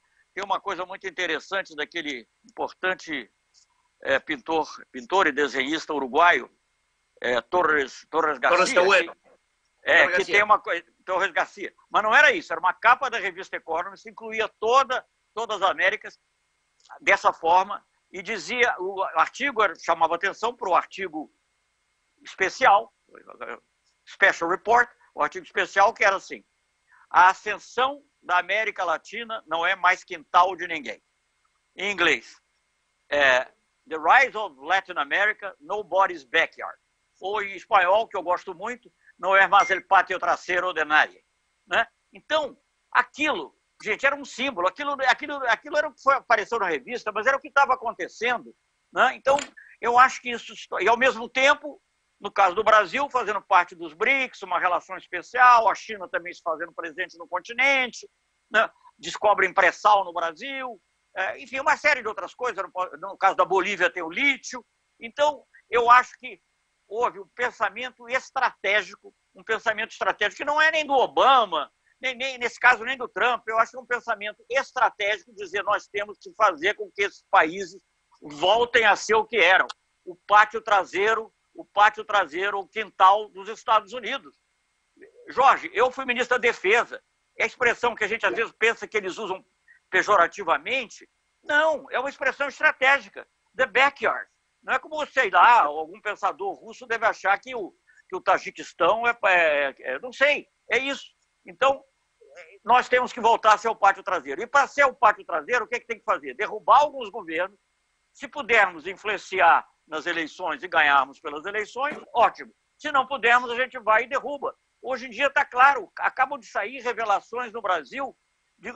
coisa muito interessante daquele importante pintor e desenhista uruguaio, Torres Garcia. Que tem uma coisa, Torres Garcia. Mas não era isso, era uma capa da revista Economist, incluía todas as Américas dessa forma, e dizia, o artigo chamava atenção para o artigo especial, Special Report, o artigo especial que era assim: a ascensão da América Latina não é mais quintal de ninguém. Em inglês, The Rise of Latin America, Nobody's Backyard. Ou em espanhol, que eu gosto muito, não é mais el patio trasero de nadie. Né? Então, aquilo, gente, era um símbolo. Aquilo era o que apareceu na revista, mas era o que estava acontecendo. Né? Então, eu acho que isso... E, ao mesmo tempo, no caso do Brasil, fazendo parte dos BRICS, uma relação especial, a China também se fazendo presente no continente, né? Descobrem pré-sal no Brasil, enfim, uma série de outras coisas. No caso da Bolívia tem o lítio. Então, eu acho que houve um pensamento estratégico que não é nem do Obama, nem nesse caso nem do Trump. Eu acho que é um pensamento estratégico de dizer nós temos que fazer com que esses países voltem a ser o que eram, o pátio traseiro, o quintal dos Estados Unidos. Jorge, eu fui ministro da Defesa. É a expressão que a gente às vezes pensa que eles usam pejorativamente. Não, é uma expressão estratégica. The backyard. Não é como, sei lá, algum pensador russo deve achar que o Tajiquistão não sei, é isso. Então, nós temos que voltar a ser o pátio traseiro. E para ser o pátio traseiro, o que tem que fazer? Derrubar alguns governos. Se pudermos influenciar nas eleições e ganharmos pelas eleições, ótimo. Se não pudermos, a gente vai e derruba. Hoje em dia está claro, acabam de sair revelações no Brasil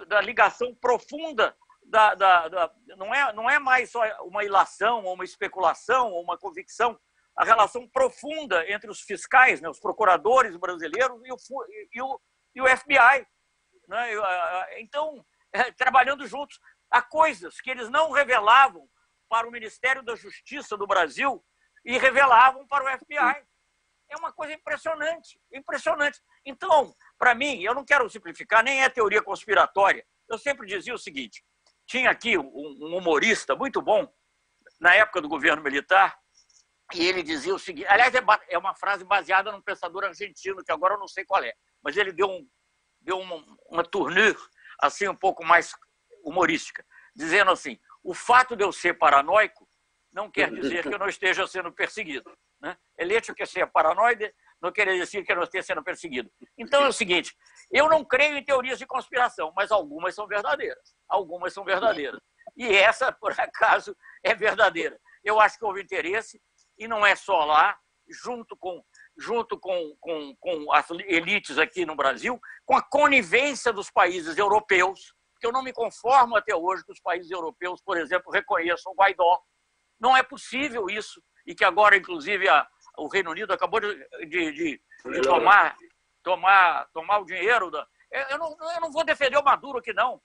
da ligação profunda não é mais só uma ilação, ou uma especulação, ou uma convicção, a relação profunda entre os fiscais, né, os procuradores brasileiros e o FBI. Né? Então, trabalhando juntos. Há coisas que eles não revelavam para o Ministério da Justiça do Brasil e revelavam para o FBI. É uma coisa impressionante, impressionante. Então, para mim, eu não quero simplificar, nem é teoria conspiratória. Eu sempre dizia o seguinte: tinha aqui um humorista muito bom, na época do governo militar, e ele dizia o seguinte, aliás, é uma frase baseada num pensador argentino, que agora eu não sei qual é, mas ele deu uma tournure assim, um pouco mais humorística, dizendo assim: o fato de eu ser paranoico não quer dizer que eu não esteja sendo perseguido. Né? El hecho que seja paranoide não quer dizer que eu não esteja sendo perseguido. Então é o seguinte, eu não creio em teorias de conspiração, mas algumas são verdadeiras. Algumas são verdadeiras. E essa, por acaso, é verdadeira. Eu acho que houve interesse, e não é só lá, junto com as elites aqui no Brasil, com a conivência dos países europeus, porque eu não me conformo até hoje que os países europeus, por exemplo, reconheçam o Guaidó. Não é possível isso, e que agora, inclusive, o Reino Unido acabou de tomar o dinheiro. Eu não vou defender o Maduro aqui, não.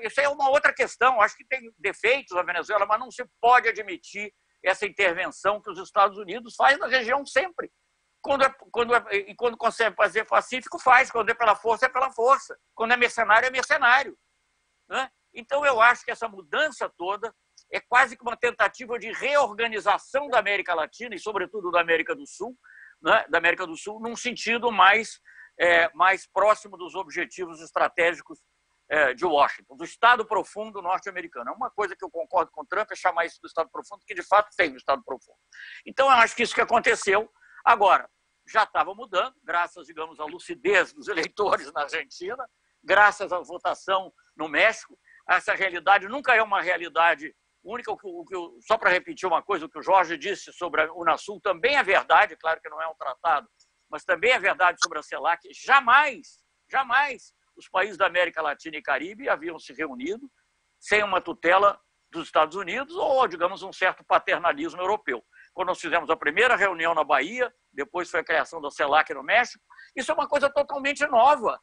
Isso é uma outra questão. Acho que tem defeitos na Venezuela, mas não se pode admitir essa intervenção que os Estados Unidos fazem na região sempre. Quando consegue fazer pacífico, faz. Quando é pela força, é pela força. Quando é mercenário, é mercenário. Né? Então, eu acho que essa mudança toda é quase que uma tentativa de reorganização da América Latina e, sobretudo, da América do Sul, né, da América do Sul, num sentido mais próximo dos objetivos estratégicos de Washington, do Estado profundo norte-americano. É uma coisa que eu concordo com o Trump, é chamar isso do Estado profundo, que de fato tem um Estado profundo. Então, eu acho que isso que aconteceu. Agora, já estava mudando, graças, digamos, à lucidez dos eleitores na Argentina, graças à votação no México. Essa realidade nunca é uma realidade única. Só para repetir uma coisa, o que o Jorge disse sobre a Unasul também é verdade, claro que não é um tratado, mas também é verdade sobre a CELAC. Jamais os países da América Latina e Caribe haviam se reunido sem uma tutela dos Estados Unidos ou, digamos, um certo paternalismo europeu. Quando nós fizemos a primeira reunião na Bahia, depois foi a criação da CELAC no México, isso é uma coisa totalmente nova.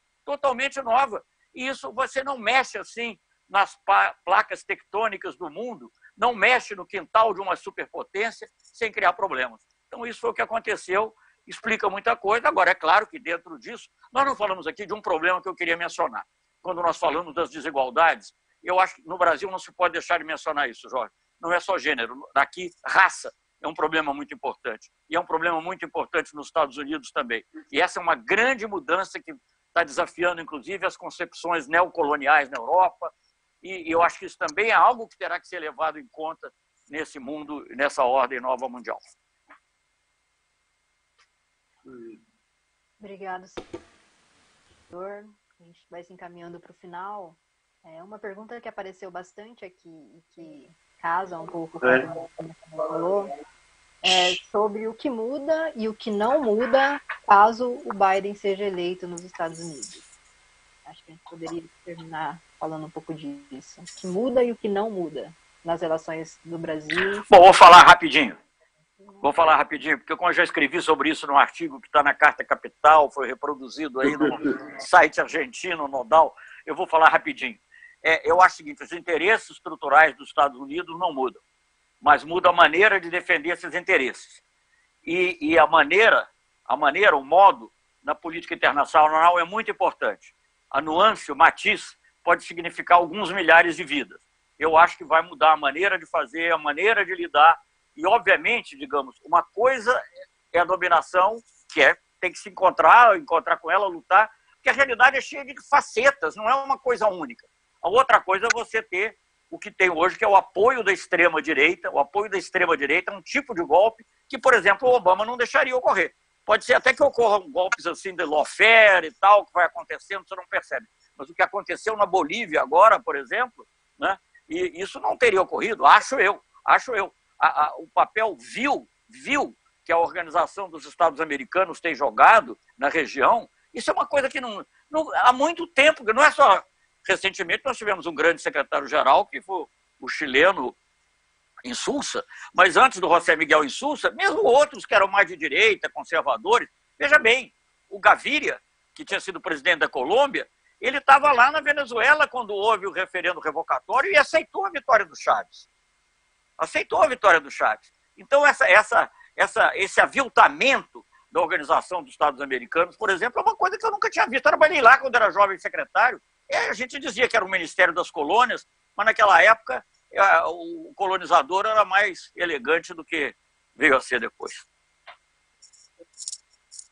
E isso você não mexe assim nas placas tectônicas do mundo, não mexe no quintal de uma superpotência sem criar problemas. Então, isso foi o que aconteceu, explica muita coisa. Agora, é claro que dentro disso, nós não falamos aqui de um problema que eu queria mencionar. Quando nós falamos das desigualdades, eu acho que no Brasil não se pode deixar de mencionar isso, Jorge. Não é só gênero, daqui raça é um problema muito importante. E é um problema muito importante nos Estados Unidos também. E essa é uma grande mudança que está desafiando, inclusive, as concepções neocoloniais na Europa. E eu acho que isso também é algo que terá que ser levado em conta nesse mundo, nessa ordem nova mundial. Obrigado, senhor. A gente vai se encaminhando para o final. Uma pergunta que apareceu bastante aqui e que casa um pouco com o que você falou é sobre o que muda e o que não muda caso o Biden seja eleito nos Estados Unidos. Acho que a gente poderia terminar falando um pouco disso. O que muda e o que não muda nas relações do Brasil. Bom, vou falar rapidinho, porque como eu já escrevi sobre isso num artigo que está na Carta Capital, foi reproduzido aí no site argentino, Nodal, eu vou falar rapidinho. Eu acho o seguinte, os interesses estruturais dos Estados Unidos não mudam, mas muda a maneira de defender esses interesses. E a maneira, o modo na política internacional é muito importante. A nuance, o matiz, pode significar alguns milhares de vidas. Eu acho que vai mudar a maneira de fazer, a maneira de lidar. E, obviamente, digamos, uma coisa é a dominação, que tem que se encontrar com ela, lutar, porque a realidade é cheia de facetas, não é uma coisa única. A outra coisa é você ter o que tem hoje, que é o apoio da extrema-direita. O apoio da extrema-direita é um tipo de golpe que, por exemplo, o Obama não deixaria ocorrer. Pode ser até que ocorram golpes assim de lawfare e tal, que vai acontecendo, você não percebe. Mas o que aconteceu na Bolívia agora, por exemplo, né, e isso não teria ocorrido, acho eu. O papel vil que a Organização dos Estados Americanos tem jogado na região, isso é uma coisa que não há muito tempo, não é só recentemente, nós tivemos um grande secretário-geral, que foi o chileno Insulza, mas antes do José Miguel Insulza, mesmo outros que eram mais de direita, conservadores, veja bem, o Gaviria, que tinha sido presidente da Colômbia, ele estava lá na Venezuela quando houve o referendo revocatório e aceitou a vitória do Chávez. Então, esse aviltamento da Organização dos Estados Americanos, por exemplo, é uma coisa que eu nunca tinha visto. Eu trabalhei lá quando era jovem secretário. A gente dizia que era o Ministério das Colônias, mas naquela época o colonizador era mais elegante do que veio a ser depois.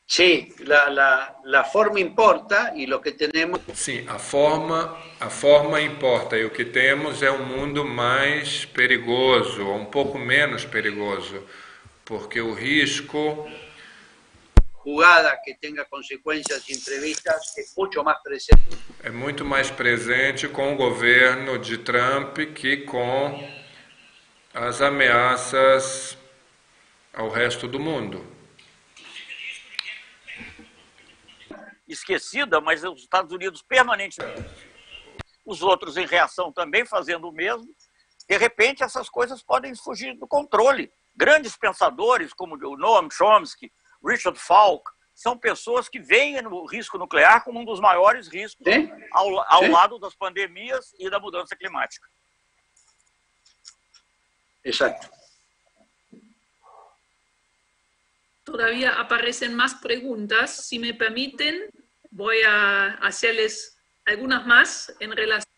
Sim, a forma importa e o que temos. Sim, a forma importa e o que temos é um mundo mais perigoso, ou um pouco menos perigoso, porque o risco jugada que tenha consequências imprevistas é muito mais presente. É muito mais presente com o governo de Trump que com as ameaças ao resto do mundo. Esquecida, mas os Estados Unidos permanentemente, os outros em reação também fazendo o mesmo, de repente essas coisas podem fugir do controle. Grandes pensadores como o Noam Chomsky, Richard Falk, são pessoas que veem o risco nuclear como um dos maiores riscos ao lado das pandemias e da mudança climática. Exato. Todavía aparecen más preguntas. Si me permiten, voy a hacerles algunas más en relación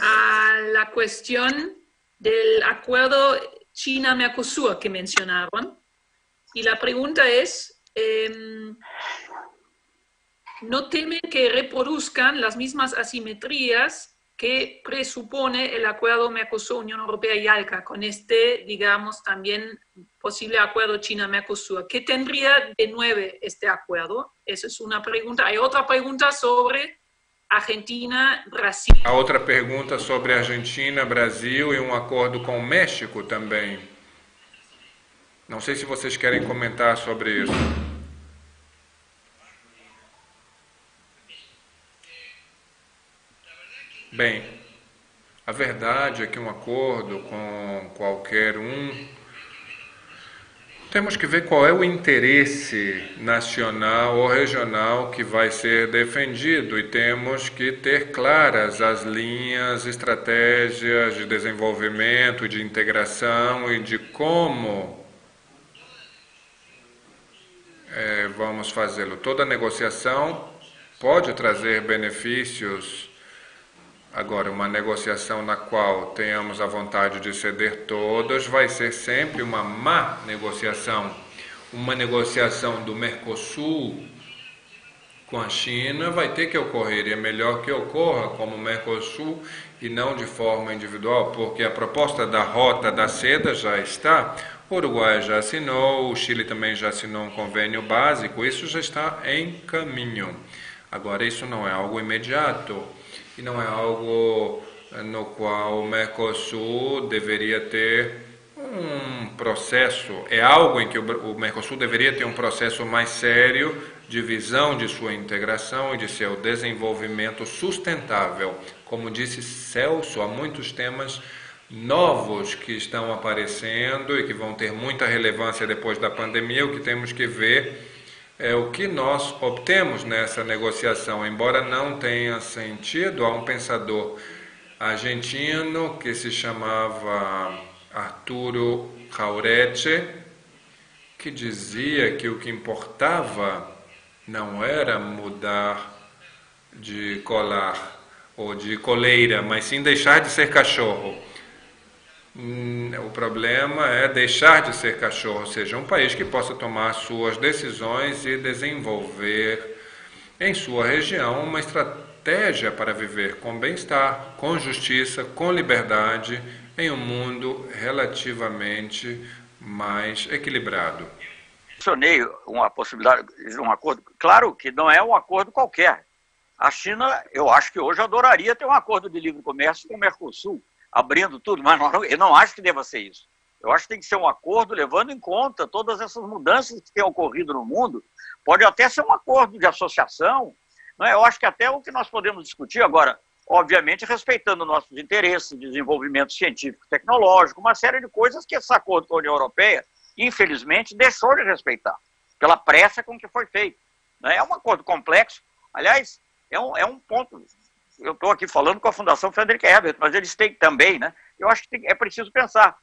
a la cuestión del acuerdo China-Mercosur que mencionaron. Y la pregunta es, ¿no temen que reproduzcan las mismas asimetrías que presupone el acuerdo Mercosur-Unión Europea y ALCA, con este, digamos, también posible acuerdo China-Mercosur? ¿Qué tendría de nuevo este acuerdo? Esa es una pregunta. Hay otra pregunta sobre Argentina, Brasil. A outra pergunta sobre Argentina, Brasil e um acordo com o México também. Não sei se vocês querem comentar sobre isso. Bem, a verdade é que um acordo com qualquer temos que ver qual é o interesse nacional ou regional que vai ser defendido e temos que ter claras as linhas, estratégias de desenvolvimento, de integração e de como vamos fazê-lo. Toda negociação pode trazer benefícios. Agora, uma negociação na qual tenhamos a vontade de ceder todas vai ser sempre uma má negociação. Uma negociação do Mercosul com a China vai ter que ocorrer, e é melhor que ocorra como Mercosul e não de forma individual, porque a proposta da Rota da Seda já está, o Uruguai já assinou, o Chile também já assinou um convênio básico, isso já está em caminho. Agora, isso não é algo imediato. E não é algo no qual o Mercosul deveria ter um processo, é algo em que o Mercosul deveria ter um processo mais sério de visão de sua integração e de seu desenvolvimento sustentável. Como disse Celso, há muitos temas novos que estão aparecendo e que vão ter muita relevância depois da pandemia. O que temos que ver é o que nós obtemos nessa negociação. Embora não tenha sentido, há um pensador argentino que se chamava Arturo Jauretche, que dizia que o que importava não era mudar de colar ou de coleira, mas sim deixar de ser cachorro. O problema é deixar de ser cachorro, ou seja, um país que possa tomar suas decisões e desenvolver em sua região uma estratégia para viver com bem-estar, com justiça, com liberdade, em um mundo relativamente mais equilibrado. Mencionei uma possibilidade de um acordo. Claro que não é um acordo qualquer. A China, eu acho que hoje adoraria ter um acordo de livre comércio com o Mercosul, abrindo tudo, mas eu não acho que deva ser isso. Eu acho que tem que ser um acordo levando em conta todas essas mudanças que têm ocorrido no mundo. Pode até ser um acordo de associação, não é? Eu acho que até o que nós podemos discutir agora, obviamente respeitando nossos interesses, desenvolvimento científico e tecnológico, uma série de coisas que esse acordo com a União Europeia, infelizmente, deixou de respeitar, pela pressa com que foi feito. É um acordo complexo, aliás, é um ponto. Eu estou aqui falando com a Fundação Frederick Ebert, mas eles têm também, né? Eu acho que é preciso pensar.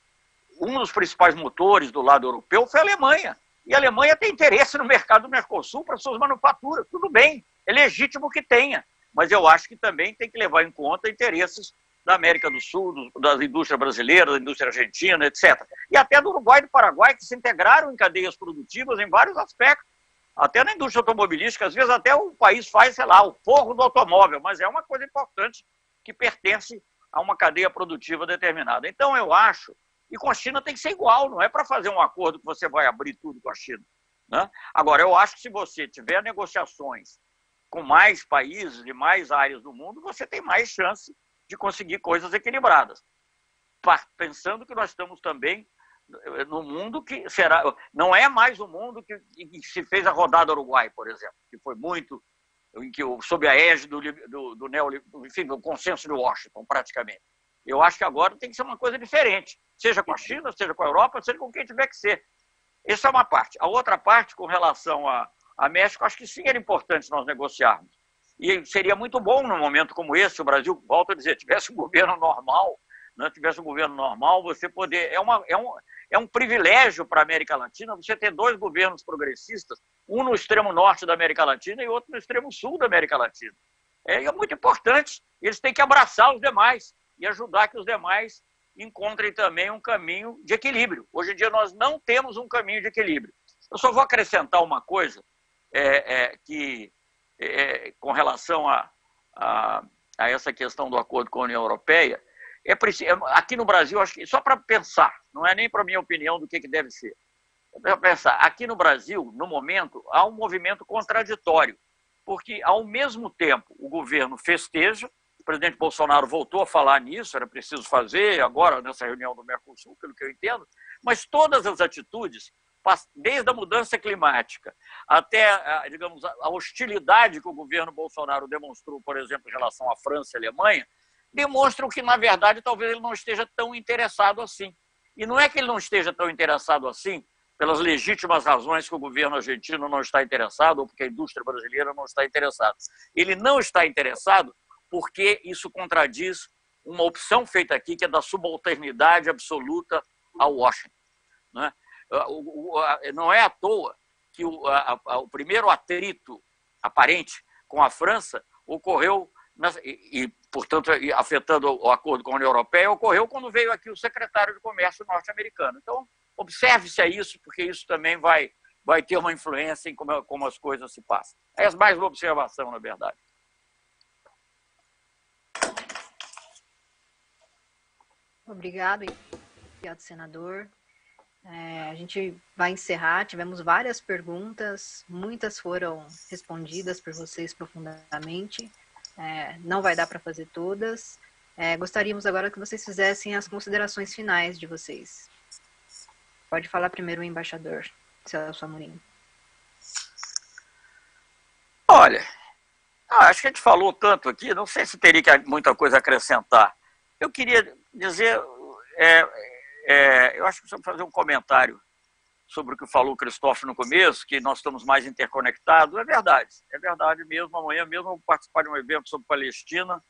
Um dos principais motores do lado europeu foi a Alemanha. E a Alemanha tem interesse no mercado do Mercosul para suas manufaturas. Tudo bem, é legítimo que tenha. Mas eu acho que também tem que levar em conta interesses da América do Sul, das indústrias brasileiras, da indústria argentina, etc. E até do Uruguai e do Paraguai, que se integraram em cadeias produtivas em vários aspectos. Até na indústria automobilística, às vezes até o país faz, sei lá, o forro do automóvel, mas é uma coisa importante que pertence a uma cadeia produtiva determinada. Então eu acho, e com a China tem que ser igual, não é para fazer um acordo que você vai abrir tudo com a China, né? Agora, eu acho que se você tiver negociações com mais países de mais áreas do mundo, você tem mais chance de conseguir coisas equilibradas. Pensando que nós estamos também no mundo que será, não é mais o mundo que se fez a rodada Uruguai, por exemplo, que foi muito, sob a égide do consenso de Washington, praticamente. Eu acho que agora tem que ser uma coisa diferente, seja com a China, seja com a Europa, seja com quem tiver que ser. Essa é uma parte. A outra parte, com relação a México, acho que sim era importante nós negociarmos. E seria muito bom, num momento como esse, o Brasil, volto a dizer, tivesse um governo normal, né, você poder... É um privilégio para a América Latina você ter dois governos progressistas, um no extremo norte da América Latina e outro no extremo sul da América Latina. É muito importante. Eles têm que abraçar os demais e ajudar que os demais encontrem também um caminho de equilíbrio. Hoje em dia nós não temos um caminho de equilíbrio. Eu só vou acrescentar uma coisa com relação a essa questão do acordo com a União Europeia. Aqui no Brasil, acho que só para pensar, não é nem para a minha opinião do que deve ser. Para pensar, aqui no Brasil, no momento, há um movimento contraditório, porque, ao mesmo tempo, o governo festeja, o presidente Bolsonaro voltou a falar nisso, era preciso fazer agora, nessa reunião do Mercosul, pelo que eu entendo, mas todas as atitudes, desde a mudança climática até, digamos, a hostilidade que o governo Bolsonaro demonstrou, por exemplo, em relação à França e à Alemanha, demonstram que, na verdade, talvez ele não esteja tão interessado assim. E não é que ele não esteja tão interessado assim pelas legítimas razões que o governo argentino não está interessado ou porque a indústria brasileira não está interessada. Ele não está interessado porque isso contradiz uma opção feita aqui, que é da subalternidade absoluta a Washington. Não é à toa que o primeiro atrito aparente com a França ocorreu, portanto, afetando o acordo com a União Europeia, ocorreu quando veio aqui o secretário de Comércio norte-americano. Então, observe-se a isso, porque isso também vai ter uma influência em como as coisas se passam. É mais uma observação, na verdade. Obrigado, senador. A gente vai encerrar. Tivemos várias perguntas, muitas foram respondidas por vocês profundamente. Não vai dar para fazer todas. Gostaríamos agora que vocês fizessem as considerações finais de vocês. Pode falar primeiro o embaixador, Celso Amorim. Olha, acho que a gente falou tanto aqui, não sei se teria muita coisa a acrescentar. Eu queria dizer, eu acho que preciso fazer um comentário sobre o que falou o Cristóvão no começo, que nós estamos mais interconectados. É verdade mesmo. Amanhã mesmo eu vou participar de um evento sobre Palestina,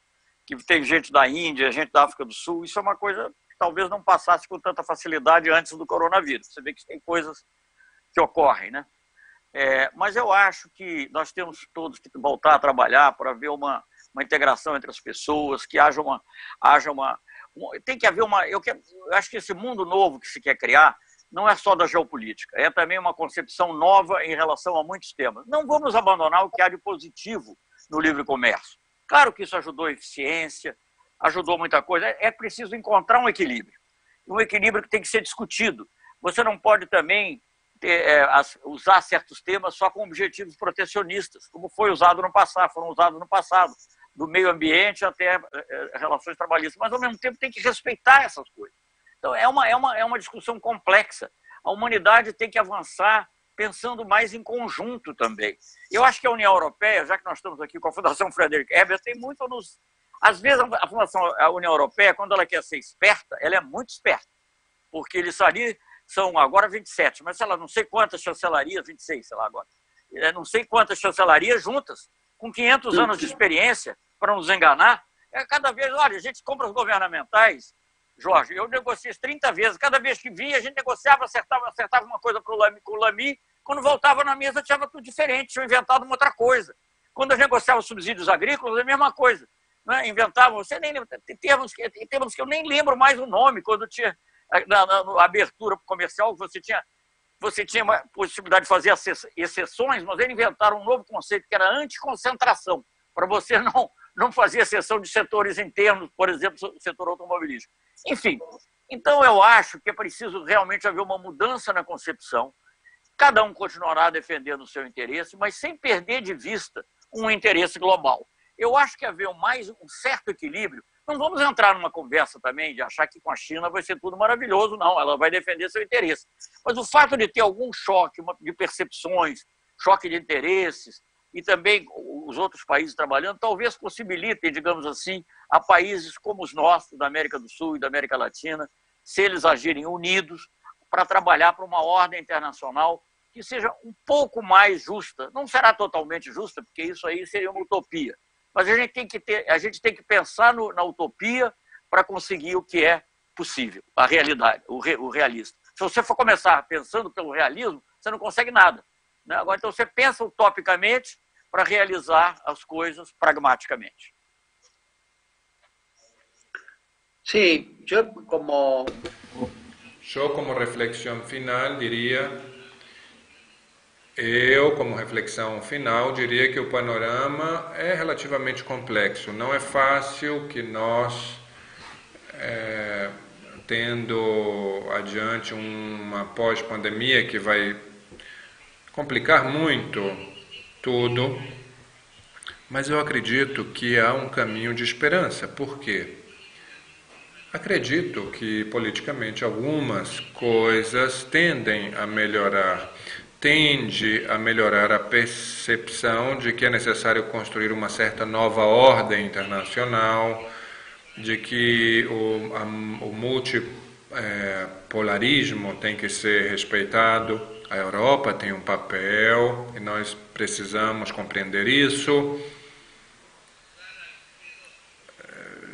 que tem gente da Índia, gente da África do Sul. Isso é uma coisa que talvez não passasse com tanta facilidade antes do coronavírus. Você vê que tem coisas que ocorrem, né? Mas eu acho que nós temos todos que voltar a trabalhar para ver uma integração entre as pessoas, que tem que haver eu acho que esse mundo novo que se quer criar não é só da geopolítica, é também uma concepção nova em relação a muitos temas. Não vamos abandonar o que há de positivo no livre comércio. Claro que isso ajudou a eficiência, ajudou muita coisa. É preciso encontrar um equilíbrio que tem que ser discutido. Você não pode também usar certos temas só com objetivos protecionistas, como foram usados no passado, do meio ambiente até relações trabalhistas, mas ao mesmo tempo tem que respeitar essas coisas. Então é uma discussão complexa. A humanidade tem que avançar pensando mais em conjunto também. Eu acho que a União Europeia, já que nós estamos aqui com a Fundação Frederic Ebert, tem muito a nos... Às vezes a União Europeia, quando ela quer ser esperta, ela é muito esperta, porque eles ali são agora 27, mas sei lá, não sei quantas chancelarias, 26, sei lá agora, não sei quantas chancelarias juntas, com 500 anos de experiência, para nos enganar. Cada vez, olha, a gente compra os governamentais, Jorge, eu negociei 30 vezes, cada vez que vinha a gente negociava, acertava uma coisa com o Lamy, quando voltava na mesa tinha tudo diferente, tinham inventado uma outra coisa. Quando eu negociava subsídios agrícolas, é a mesma coisa. Né? Inventavam, você nem lembra, tem termos que eu nem lembro mais o nome, quando tinha na abertura comercial, você tinha uma possibilidade de fazer exceções, mas eles inventaram um novo conceito que era anticoncentração, para você não fazer exceção de setores internos, por exemplo, o setor automobilístico. Enfim, então eu acho que é preciso realmente haver uma mudança na concepção, cada um continuará defendendo o seu interesse, mas sem perder de vista um interesse global. Eu acho que haver um certo equilíbrio. Não vamos entrar numa conversa também de achar que com a China vai ser tudo maravilhoso, não, ela vai defender seu interesse. Mas o fato de ter algum choque de percepções, choque de interesses, e também os outros países trabalhando, talvez possibilitem, digamos assim, a países como os nossos, da América do Sul e da América Latina, se eles agirem unidos para trabalhar para uma ordem internacional que seja um pouco mais justa. Não será totalmente justa, porque isso aí seria uma utopia. Mas a gente tem que pensar na utopia para conseguir o que é possível, a realidade, o realista. Se você for começar pensando pelo realismo, você não consegue nada. Né? Agora, então, você pensa utopicamente para realizar as coisas pragmaticamente. Sim, eu como reflexión final diría Eu, como reflexão final, diria que o panorama é relativamente complexo. Não é fácil que nós, tendo adiante uma pós-pandemia que vai complicar muito tudo, mas eu acredito que há um caminho de esperança. Por quê? Acredito que politicamente algumas coisas tendem a melhorar. Tende a melhorar a percepção de que é necessário construir uma certa nova ordem internacional, de que o multipolarismo tem que ser respeitado. A Europa tem um papel e nós precisamos compreender isso.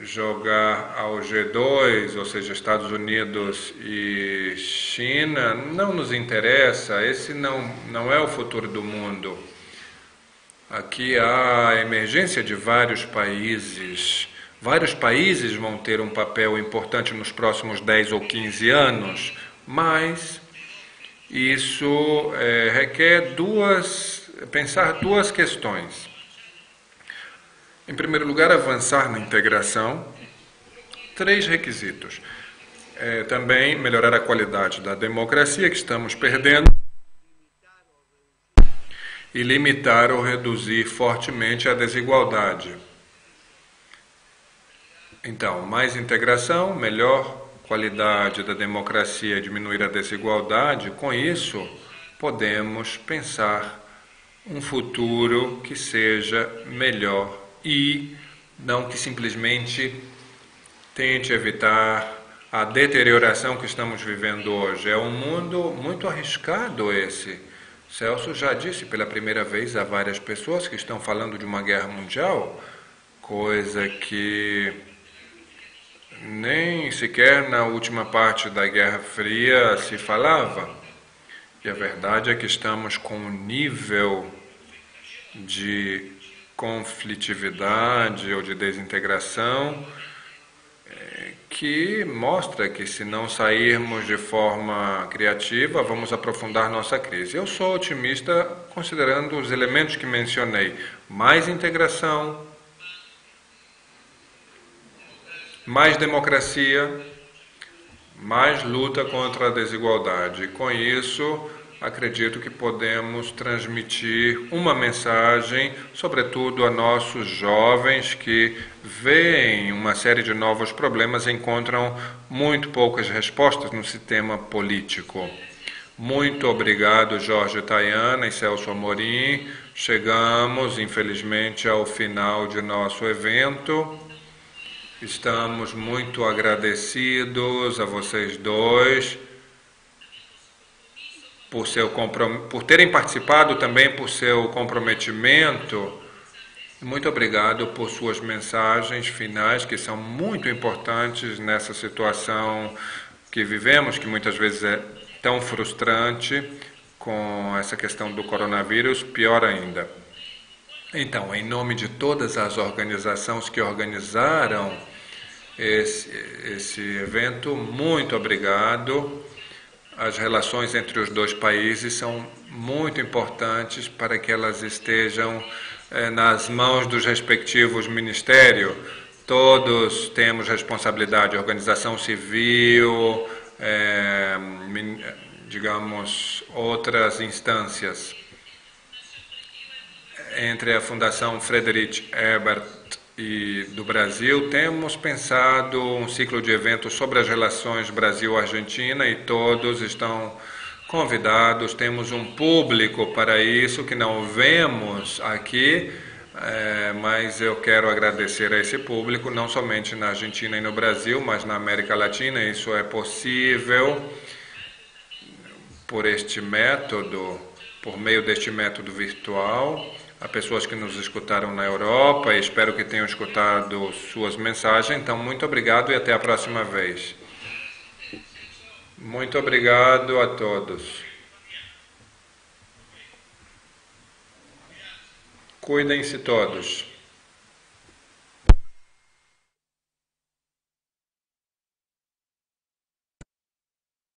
Jogar ao G2, ou seja, Estados Unidos e China, não nos interessa, esse não é o futuro do mundo. Aqui há a emergência de vários países. Vários países vão ter um papel importante nos próximos 10 ou 15 anos, mas isso requer pensar duas questões. Em primeiro lugar, avançar na integração. 3 requisitos. Também melhorar a qualidade da democracia que estamos perdendo e limitar ou reduzir fortemente a desigualdade. Então, mais integração, melhor qualidade da democracia e diminuir a desigualdade. Com isso, podemos pensar um futuro que seja melhor e não que simplesmente tente evitar a deterioração que estamos vivendo hoje. É um mundo muito arriscado esse. Celso já disse pela primeira vez a várias pessoas que estão falando de uma guerra mundial, coisa que nem sequer na última parte da Guerra Fria se falava. E a verdade é que estamos com um nível de conflitividade ou de desintegração que mostra que se não sairmos de forma criativa, vamos aprofundar nossa crise. Eu sou otimista considerando os elementos que mencionei: mais integração, mais democracia, mais luta contra a desigualdade. Com isso, acredito que podemos transmitir uma mensagem, sobretudo a nossos jovens que veem uma série de novos problemas e encontram muito poucas respostas no sistema político. Muito obrigado, Jorge Tayana e Celso Amorim. Chegamos, infelizmente, ao final de nosso evento. Estamos muito agradecidos a vocês dois por terem participado, também por seu comprometimento. Muito obrigado por suas mensagens finais, que são muito importantes nessa situação que vivemos, que muitas vezes é tão frustrante com essa questão do coronavírus, pior ainda. Então, em nome de todas as organizações que organizaram esse evento, muito obrigado. As relações entre os dois países são muito importantes para que elas estejam nas mãos dos respectivos ministérios. Todos temos responsabilidade, organização civil, digamos, outras instâncias. Entre a Fundação Friedrich Ebert e do Brasil, temos pensado um ciclo de eventos sobre as relações Brasil-Argentina e todos estão convidados. Temos um público para isso que não vemos aqui, mas eu quero agradecer a esse público, não somente na Argentina e no Brasil, mas na América Latina. Isso é possível por este método, por meio deste método virtual. Há pessoas que nos escutaram na Europa e espero que tenham escutado suas mensagens. Então, muito obrigado e até a próxima vez. Muito obrigado a todos. Cuidem-se todos.